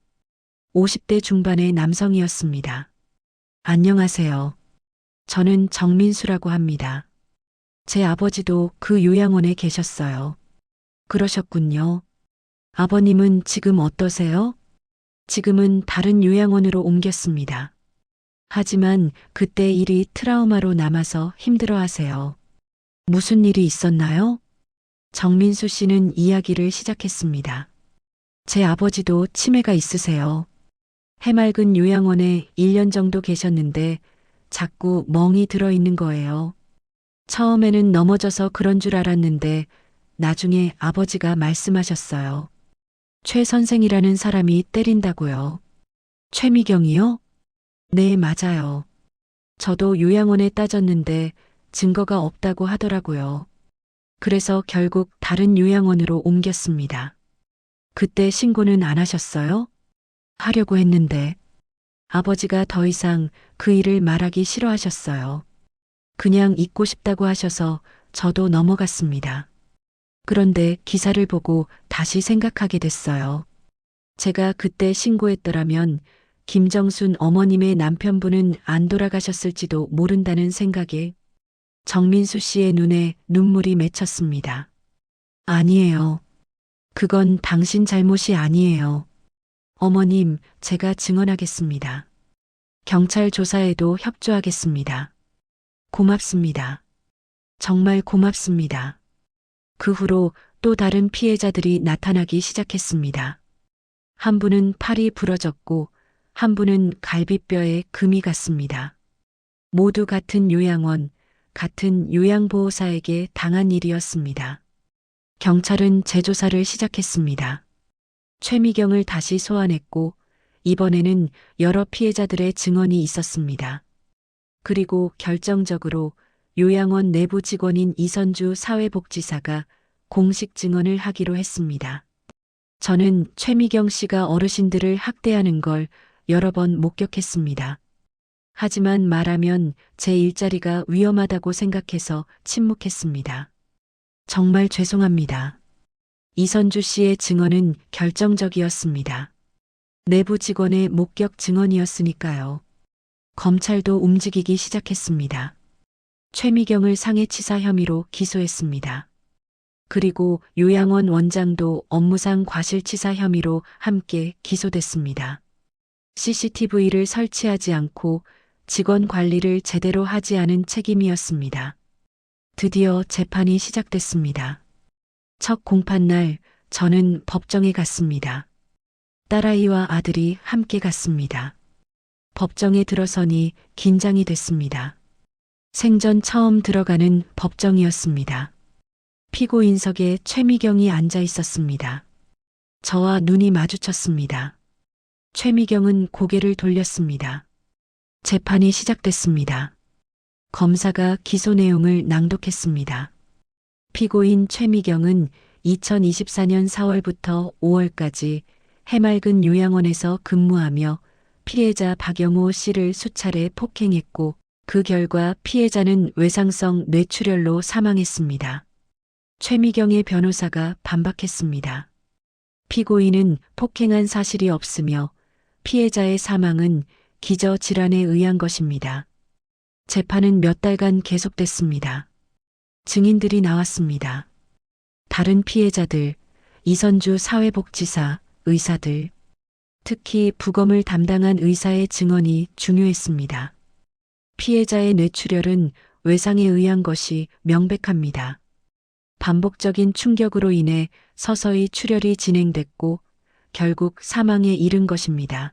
A: 50대 중반의 남성이었습니다. 안녕하세요. 저는 정민수라고 합니다. 제 아버지도 그 요양원에 계셨어요. 그러셨군요. 아버님은 지금 어떠세요? 지금은 다른 요양원으로 옮겼습니다. 하지만 그때 일이 트라우마로 남아서 힘들어하세요. 무슨 일이 있었나요? 정민수 씨는 이야기를 시작했습니다. 제 아버지도 치매가 있으세요. 해맑은 요양원에 1년 정도 계셨는데 자꾸 멍이 들어있는 거예요. 처음에는 넘어져서 그런 줄 알았는데 나중에 아버지가 말씀하셨어요. 최 선생이라는 사람이 때린다고요. 최미경이요? 네, 맞아요. 저도 요양원에 따졌는데 증거가 없다고 하더라고요. 그래서 결국 다른 요양원으로 옮겼습니다. 그때 신고는 안 하셨어요? 하려고 했는데 아버지가 더 이상 그 일을 말하기 싫어하셨어요. 그냥 잊고 싶다고 하셔서 저도 넘어갔습니다. 그런데 기사를 보고 다시 생각하게 됐어요. 제가 그때 신고했더라면 김정순 어머님의 남편분은 안 돌아가셨을지도 모른다는 생각에 정민수 씨의 눈에 눈물이 맺혔습니다. 아니에요. 그건 당신 잘못이 아니에요. 어머님, 제가 증언하겠습니다. 경찰 조사에도 협조하겠습니다. 고맙습니다. 정말 고맙습니다. 그 후로 또 다른 피해자들이 나타나기 시작했습니다. 한 분은 팔이 부러졌고, 한 분은 갈비뼈에 금이 갔습니다. 모두 같은 요양원, 같은 요양보호사에게 당한 일이었습니다. 경찰은 재조사를 시작했습니다. 최미경을 다시 소환했고 이번에는 여러 피해자들의 증언이 있었습니다. 그리고 결정적으로 요양원 내부 직원인 이선주 사회복지사가 공식 증언을 하기로 했습니다. 저는 최미경 씨가 어르신들을 학대하는 걸 여러 번 목격했습니다. 하지만 말하면 제 일자리가 위험하다고 생각해서 침묵했습니다. 정말 죄송합니다. 이선주 씨의 증언은 결정적이었습니다. 내부 직원의 목격 증언이었으니까요. 검찰도 움직이기 시작했습니다. 최미경을 상해치사 혐의로 기소했습니다. 그리고 요양원 원장도 업무상 과실치사 혐의로 함께 기소됐습니다. CCTV를 설치하지 않고 직원 관리를 제대로 하지 않은 책임이었습니다. 드디어 재판이 시작됐습니다. 첫 공판날 저는 법정에 갔습니다. 딸아이와 아들이 함께 갔습니다. 법정에 들어서니 긴장이 됐습니다. 생전 처음 들어가는 법정이었습니다. 피고인석에 최미경이 앉아 있었습니다. 저와 눈이 마주쳤습니다. 최미경은 고개를 돌렸습니다. 재판이 시작됐습니다. 검사가 기소 내용을 낭독했습니다. 피고인 최미경은 2024년 4월부터 5월까지 해맑은 요양원에서 근무하며 피해자 박영호 씨를 수차례 폭행했고 그 결과 피해자는 외상성 뇌출혈로 사망했습니다. 최미경의 변호사가 반박했습니다. 피고인은 폭행한 사실이 없으며 피해자의 사망은 기저질환에 의한 것입니다. 재판은 몇 달간 계속됐습니다. 증인들이 나왔습니다. 다른 피해자들, 이선주 사회복지사, 의사들, 특히 부검을 담당한 의사의 증언이 중요했습니다. 피해자의 뇌출혈은 외상에 의한 것이 명백합니다. 반복적인 충격으로 인해 서서히 출혈이 진행됐고 결국 사망에 이른 것입니다.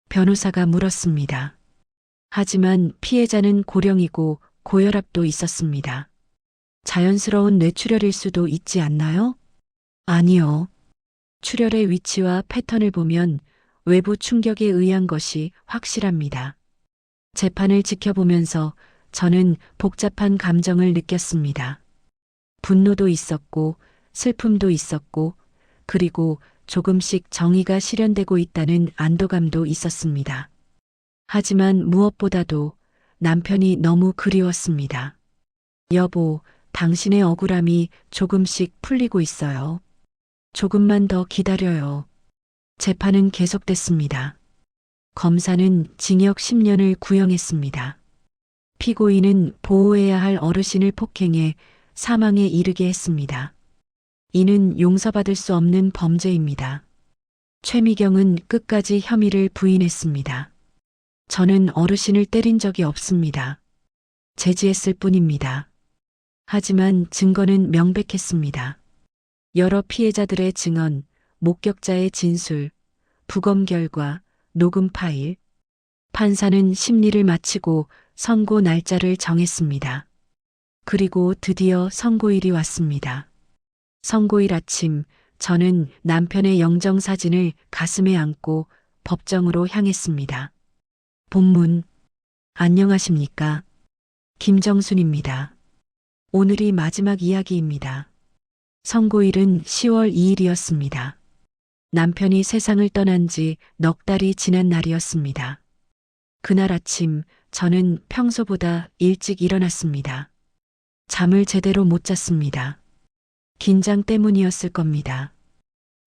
A: 변호사가 물었습니다. 하지만 피해자는 고령이고 고혈압도 있었습니다. 자연스러운 뇌출혈일 수도 있지 않나요? 아니요. 출혈의 위치와 패턴을 보면 외부 충격에 의한 것이 확실합니다. 재판을 지켜보면서 저는 복잡한 감정을 느꼈습니다. 분노도 있었고 슬픔도 있었고 그리고 조금씩 정의가 실현되고 있다는 안도감도 있었습니다. 하지만 무엇보다도 남편이 너무 그리웠습니다. 여보, 당신의 억울함이 조금씩 풀리고 있어요. 조금만 더 기다려요. 재판은 계속됐습니다. 검사는 징역 10년을 구형했습니다. 피고인은 보호해야 할 어르신을 폭행해 사망에 이르게 했습니다. 이는 용서받을 수 없는 범죄입니다. 최미경은 끝까지 혐의를 부인했습니다. 저는 어르신을 때린 적이 없습니다. 제지했을 뿐입니다. 하지만 증거는 명백했습니다. 여러 피해자들의 증언, 목격자의 진술, 부검 결과, 녹음 파일. 판사는 심리를 마치고 선고 날짜를 정했습니다. 그리고 드디어 선고일이 왔습니다. 선고일 아침, 저는 남편의 영정사진을 가슴에 안고 법정으로 향했습니다. 본문, 안녕하십니까? 김정순입니다. 오늘이 마지막 이야기입니다. 선고일은 10월 2일이었습니다. 남편이 세상을 떠난 지 넉 달이 지난 날이었습니다. 그날 아침 저는 평소보다 일찍 일어났습니다. 잠을 제대로 못 잤습니다. 긴장 때문이었을 겁니다.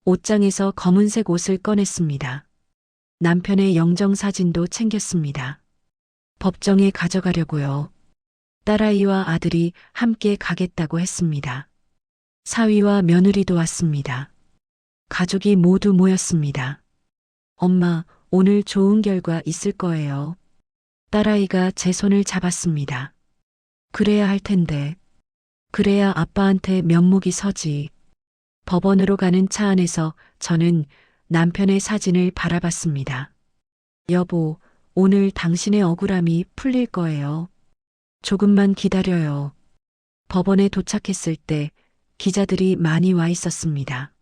A: 옷장에서 검은색 옷을 꺼냈습니다. 남편의 영정사진도 챙겼습니다. 법정에 가져가려고요. 딸아이와 아들이 함께 가겠다고 했습니다. 사위와 며느리도 왔습니다. 가족이 모두 모였습니다. 엄마, 오늘 좋은 결과 있을 거예요. 딸아이가 제 손을 잡았습니다. 그래야 할 텐데. 그래야 아빠한테 면목이 서지. 법원으로 가는 차 안에서 저는 남편의 사진을 바라봤습니다. 여보, 오늘 당신의 억울함이 풀릴 거예요. 조금만 기다려요. 법원에 도착했을 때 기자들이 많이 와 있었습니다.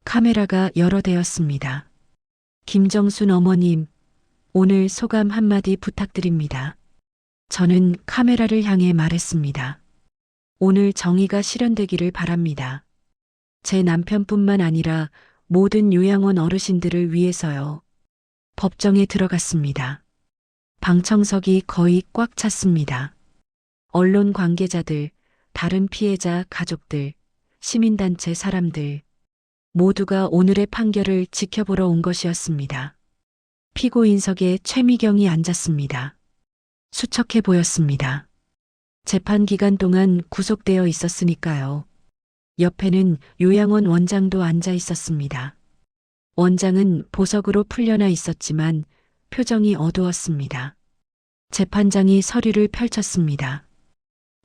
A: 카메라가 여러 대였습니다. 김정순 어머님, 오늘 소감 한마디 부탁드립니다. 저는 카메라를 향해 말했습니다. 오늘 정의가 실현되기를 바랍니다. 제 남편뿐만 아니라 모든 요양원 어르신들을 위해서요. 법정에 들어갔습니다. 방청석이 거의 꽉 찼습니다. 언론 관계자들, 다른 피해자 가족들, 시민단체 사람들, 모두가 오늘의 판결을 지켜보러 온 것이었습니다. 피고인석에 최미경이 앉았습니다. 수척해 보였습니다. 재판 기간 동안 구속되어 있었으니까요. 옆에는 요양원 원장도 앉아 있었습니다. 원장은 보석으로 풀려나 있었지만 표정이 어두웠습니다. 재판장이 서류를 펼쳤습니다.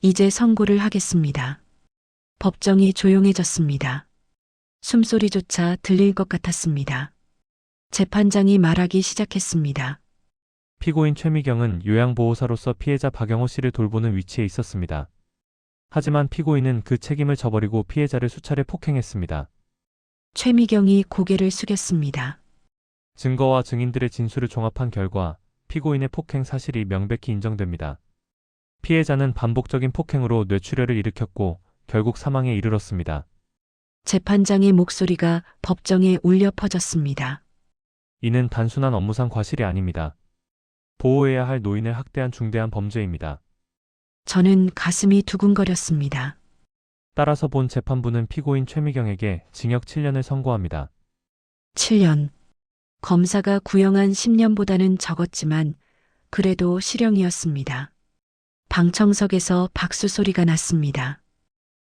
A: 이제 선고를 하겠습니다. 법정이 조용해졌습니다. 숨소리조차 들릴 것 같았습니다. 재판장이 말하기 시작했습니다.
K: 피고인 최미경은 요양보호사로서 피해자 박영호 씨를 돌보는 위치에 있었습니다. 하지만 피고인은 그 책임을 저버리고 피해자를 수차례 폭행했습니다.
A: 최미경이 고개를 숙였습니다.
K: 증거와 증인들의 진술을 종합한 결과 피고인의 폭행 사실이 명백히 인정됩니다. 피해자는 반복적인 폭행으로 뇌출혈을 일으켰고 결국 사망에 이르렀습니다.
A: 재판장의 목소리가 법정에 울려 퍼졌습니다.
K: 이는 단순한 업무상 과실이 아닙니다. 보호해야 할 노인을 학대한 중대한 범죄입니다.
A: 저는 가슴이 두근거렸습니다.
K: 따라서 본 재판부는 피고인 최미경에게 징역 7년을 선고합니다.
A: 7년. 검사가 구형한 10년보다는 적었지만 그래도 실형이었습니다. 방청석에서 박수 소리가 났습니다.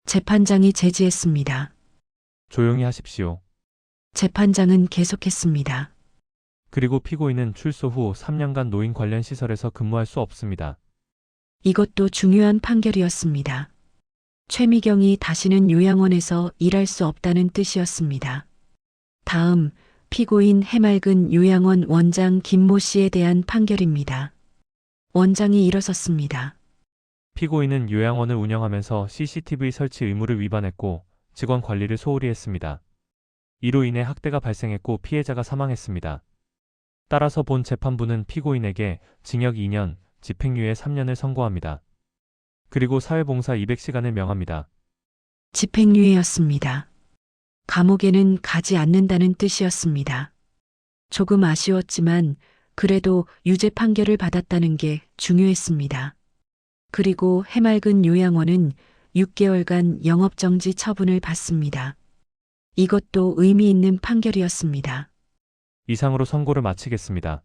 A: 재판장이 제지했습니다.
K: 조용히 하십시오.
A: 재판장은 계속했습니다.
K: 그리고 피고인은 출소 후 3년간 노인 관련 시설에서 근무할 수 없습니다.
A: 이것도 중요한 판결이었습니다. 최미경이 다시는 요양원에서 일할 수 없다는 뜻이었습니다. 다음, 피고인 해맑은 요양원 원장 김모 씨에 대한 판결입니다. 원장이 일어섰습니다.
K: 피고인은 요양원을 운영하면서 CCTV 설치 의무를 위반했고 직원 관리를 소홀히 했습니다. 이로 인해 학대가 발생했고 피해자가 사망했습니다. 따라서 본 재판부는 피고인에게 징역 2년, 집행유예 3년을 선고합니다. 그리고 사회봉사 200시간을 명합니다.
A: 집행유예였습니다. 감옥에는 가지 않는다는 뜻이었습니다. 조금 아쉬웠지만 그래도 유죄 판결을 받았다는 게 중요했습니다. 그리고 해맑은 요양원은 6개월간 영업정지 처분을 받습니다. 이것도 의미 있는 판결이었습니다.
K: 이상으로 선고를 마치겠습니다.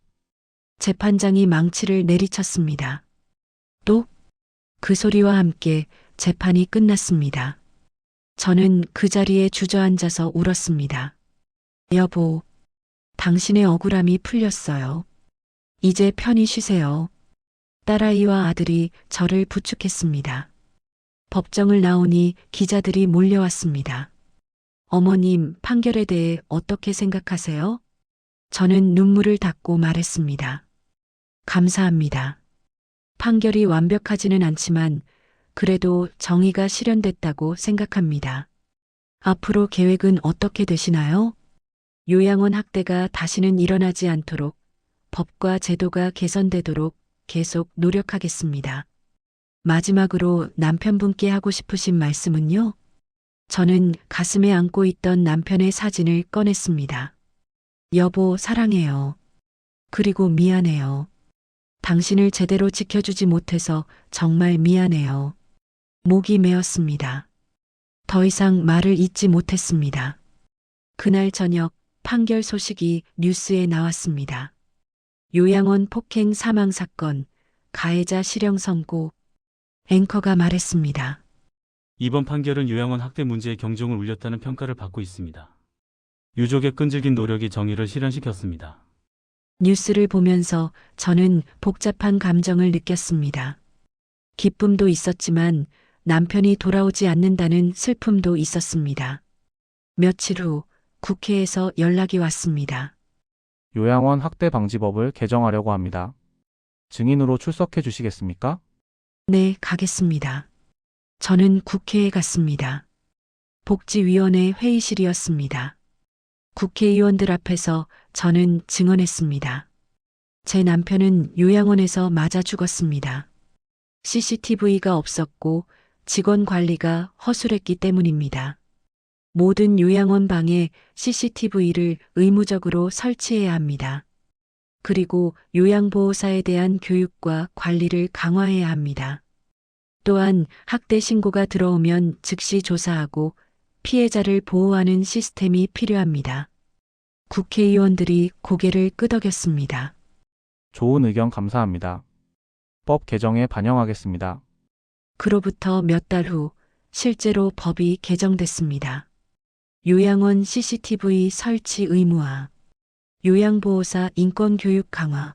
A: 재판장이 망치를 내리쳤습니다. 또? 그 소리와 함께 재판이 끝났습니다. 저는 그 자리에 주저앉아서 울었습니다. 여보, 당신의 억울함이 풀렸어요. 이제 편히 쉬세요. 딸아이와 아들이 저를 부축했습니다. 법정을 나오니 기자들이 몰려왔습니다. 어머님, 판결에 대해 어떻게 생각하세요? 저는 눈물을 닦고 말했습니다. 감사합니다. 판결이 완벽하지는 않지만 그래도 정의가 실현됐다고 생각합니다. 앞으로 계획은 어떻게 되시나요? 요양원 학대가 다시는 일어나지 않도록 법과 제도가 개선되도록 계속 노력하겠습니다. 마지막으로 남편분께 하고 싶으신 말씀은요? 저는 가슴에 안고 있던 남편의 사진을 꺼냈습니다. 여보, 사랑해요. 그리고 미안해요. 당신을 제대로 지켜주지 못해서 정말 미안해요. 목이 메었습니다. 더 이상 말을 잇지 못했습니다. 그날 저녁 판결 소식이 뉴스에 나왔습니다. 요양원 폭행 사망 사건, 가해자 실형 선고. 앵커가 말했습니다.
L: 이번 판결은 요양원 학대 문제에 경종을 울렸다는 평가를 받고 있습니다. 유족의 끈질긴 노력이 정의를 실현시켰습니다.
A: 뉴스를 보면서 저는 복잡한 감정을 느꼈습니다. 기쁨도 있었지만 남편이 돌아오지 않는다는 슬픔도 있었습니다. 며칠 후 국회에서 연락이 왔습니다.
I: 요양원 학대 방지법을 개정하려고 합니다. 증인으로 출석해 주시겠습니까?
A: 네, 가겠습니다. 저는 국회에 갔습니다. 복지위원회 회의실이었습니다. 국회의원들 앞에서 저는 증언했습니다. 제 남편은 요양원에서 맞아 죽었습니다. CCTV가 없었고 직원 관리가 허술했기 때문입니다. 모든 요양원 방에 CCTV를 의무적으로 설치해야 합니다. 그리고 요양보호사에 대한 교육과 관리를 강화해야 합니다. 또한 학대 신고가 들어오면 즉시 조사하고 피해자를 보호하는 시스템이 필요합니다. 국회의원들이 고개를 끄덕였습니다.
I: 좋은 의견 감사합니다. 법 개정에 반영하겠습니다.
A: 그로부터 몇 달 후 실제로 법이 개정됐습니다. 요양원 CCTV 설치 의무화, 요양보호사 인권교육 강화,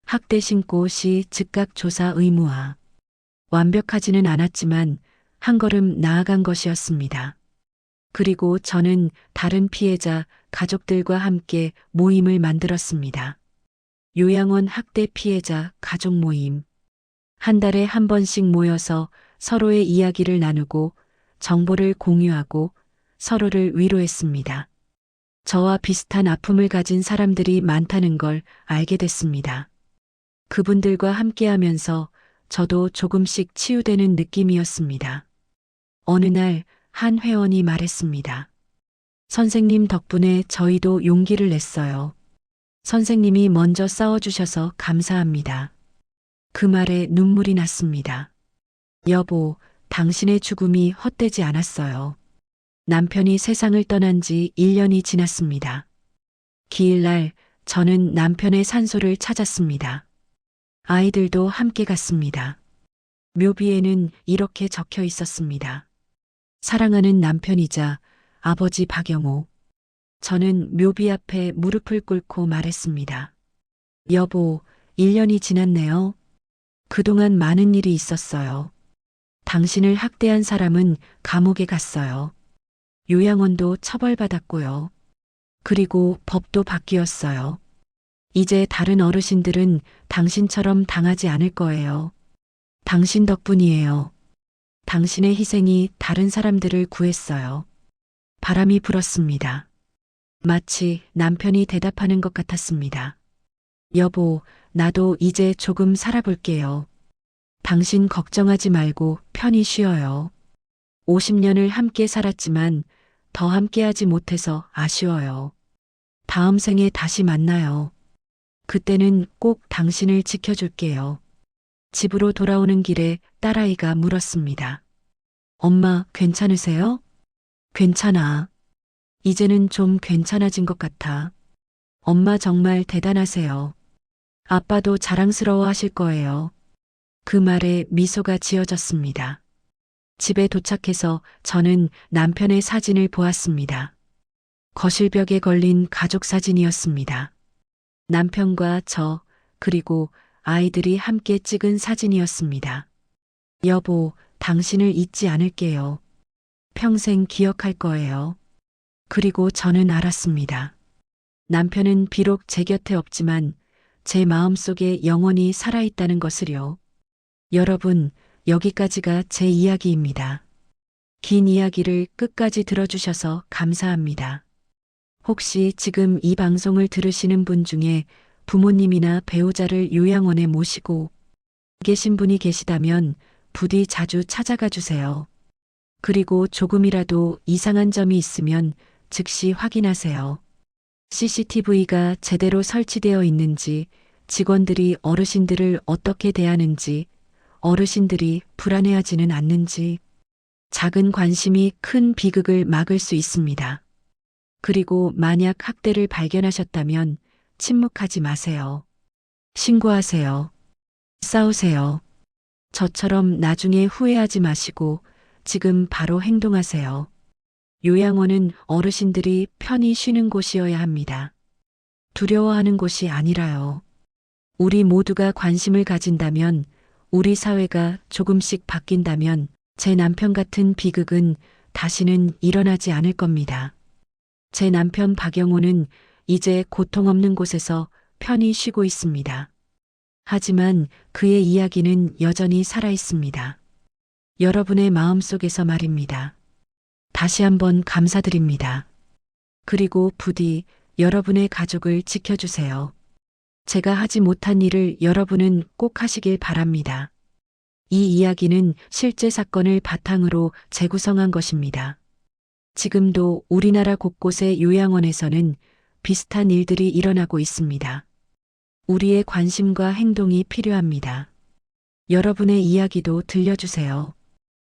A: 학대 신고 시 즉각 조사 의무화. 완벽하지는 않았지만 한 걸음 나아간 것이었습니다. 그리고 저는 다른 피해자 가족들과 함께 모임을 만들었습니다. 요양원 학대 피해자 가족 모임. 한 달에 한 번씩 모여서 서로의 이야기를 나누고 정보를 공유하고 서로를 위로했습니다. 저와 비슷한 아픔을 가진 사람들이 많다는 걸 알게 됐습니다. 그분들과 함께하면서 저도 조금씩 치유되는 느낌이었습니다. 어느 날 한 회원이 말했습니다. 선생님 덕분에 저희도 용기를 냈어요. 선생님이 먼저 싸워주셔서 감사합니다. 그 말에 눈물이 났습니다. 여보, 당신의 죽음이 헛되지 않았어요. 남편이 세상을 떠난 지 1년이 지났습니다. 기일날 저는 남편의 산소를 찾았습니다. 아이들도 함께 갔습니다. 묘비에는 이렇게 적혀 있었습니다. 사랑하는 남편이자 아버지 박영호. 저는 묘비 앞에 무릎을 꿇고 말했습니다. 여보, 1년이 지났네요. 그동안 많은 일이 있었어요. 당신을 학대한 사람은 감옥에 갔어요. 요양원도 처벌받았고요. 그리고 법도 바뀌었어요. 이제 다른 어르신들은 당신처럼 당하지 않을 거예요. 당신 덕분이에요. 당신의 희생이 다른 사람들을 구했어요. 바람이 불었습니다. 마치 남편이 대답하는 것 같았습니다. 여보, 나도 이제 조금 살아볼게요. 당신 걱정하지 말고 편히 쉬어요. 50년을 함께 살았지만 더 함께하지 못해서 아쉬워요. 다음 생에 다시 만나요. 그때는 꼭 당신을 지켜줄게요. 집으로 돌아오는 길에 딸아이가 물었습니다. 엄마, 괜찮으세요? 괜찮아. 이제는 좀 괜찮아진 것 같아. 엄마 정말 대단하세요. 아빠도 자랑스러워 하실 거예요. 그 말에 미소가 지어졌습니다. 집에 도착해서 저는 남편의 사진을 보았습니다. 거실벽에 걸린 가족 사진이었습니다. 남편과 저, 그리고 아이들이 함께 찍은 사진이었습니다. 여보, 당신을 잊지 않을게요. 평생 기억할 거예요. 그리고 저는 알았습니다. 남편은 비록 제 곁에 없지만 제 마음속에 영원히 살아있다는 것을요. 여러분, 여기까지가 제 이야기입니다. 긴 이야기를 끝까지 들어주셔서 감사합니다. 혹시 지금 이 방송을 들으시는 분 중에 부모님이나 배우자를 요양원에 모시고 계신 분이 계시다면 부디 자주 찾아가 주세요. 그리고 조금이라도 이상한 점이 있으면 즉시 확인하세요. CCTV가 제대로 설치되어 있는지, 직원들이 어르신들을 어떻게 대하는지, 어르신들이 불안해하지는 않는지, 작은 관심이 큰 비극을 막을 수 있습니다. 그리고 만약 학대를 발견하셨다면 침묵하지 마세요. 신고하세요. 싸우세요. 저처럼 나중에 후회하지 마시고 지금 바로 행동하세요. 요양원은 어르신들이 편히 쉬는 곳이어야 합니다. 두려워하는 곳이 아니라요. 우리 모두가 관심을 가진다면, 우리 사회가 조금씩 바뀐다면 제 남편 같은 비극은 다시는 일어나지 않을 겁니다. 제 남편 박영호는 이제 고통 없는 곳에서 편히 쉬고 있습니다. 하지만 그의 이야기는 여전히 살아 있습니다. 여러분의 마음속에서 말입니다. 다시 한번 감사드립니다. 그리고 부디 여러분의 가족을 지켜주세요. 제가 하지 못한 일을 여러분은 꼭 하시길 바랍니다. 이 이야기는 실제 사건을 바탕으로 재구성한 것입니다. 지금도 우리나라 곳곳의 요양원에서는 비슷한 일들이 일어나고 있습니다. 우리의 관심과 행동이 필요합니다. 여러분의 이야기도 들려주세요.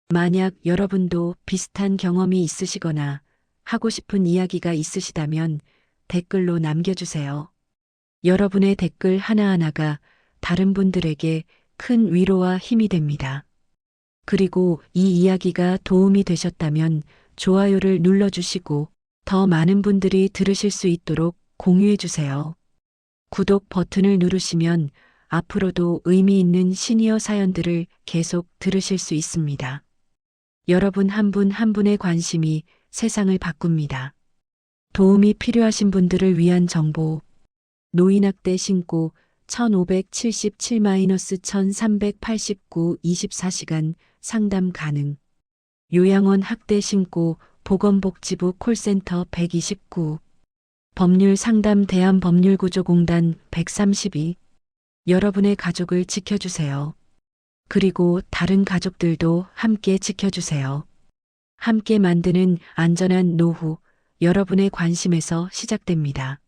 A: 만약 여러분도 비슷한 경험이 있으시거나 하고 싶은 이야기가 있으시다면 댓글로 남겨주세요. 여러분의 댓글 하나하나가 다른 분들에게 큰 위로와 힘이 됩니다. 그리고 이 이야기가 도움이 되셨다면 좋아요를 눌러주시고 더 많은 분들이 들으실 수 있도록 공유해주세요. 구독 버튼을 누르시면 앞으로도 의미 있는 시니어 사연들을 계속 들으실 수 있습니다. 여러분 한 분 한 분의 관심이 세상을 바꿉니다. 도움이 필요하신 분들을 위한 정보. 노인학대 신고 1577-1389 24시간 상담 가능. 요양원 학대 신고 보건복지부 콜센터 129. 법률 상담 대한법률구조공단 132. 여러분의 가족을 지켜주세요. 그리고 다른 가족들도 함께 지켜주세요. 함께 만드는 안전한 노후, 여러분의 관심에서 시작됩니다.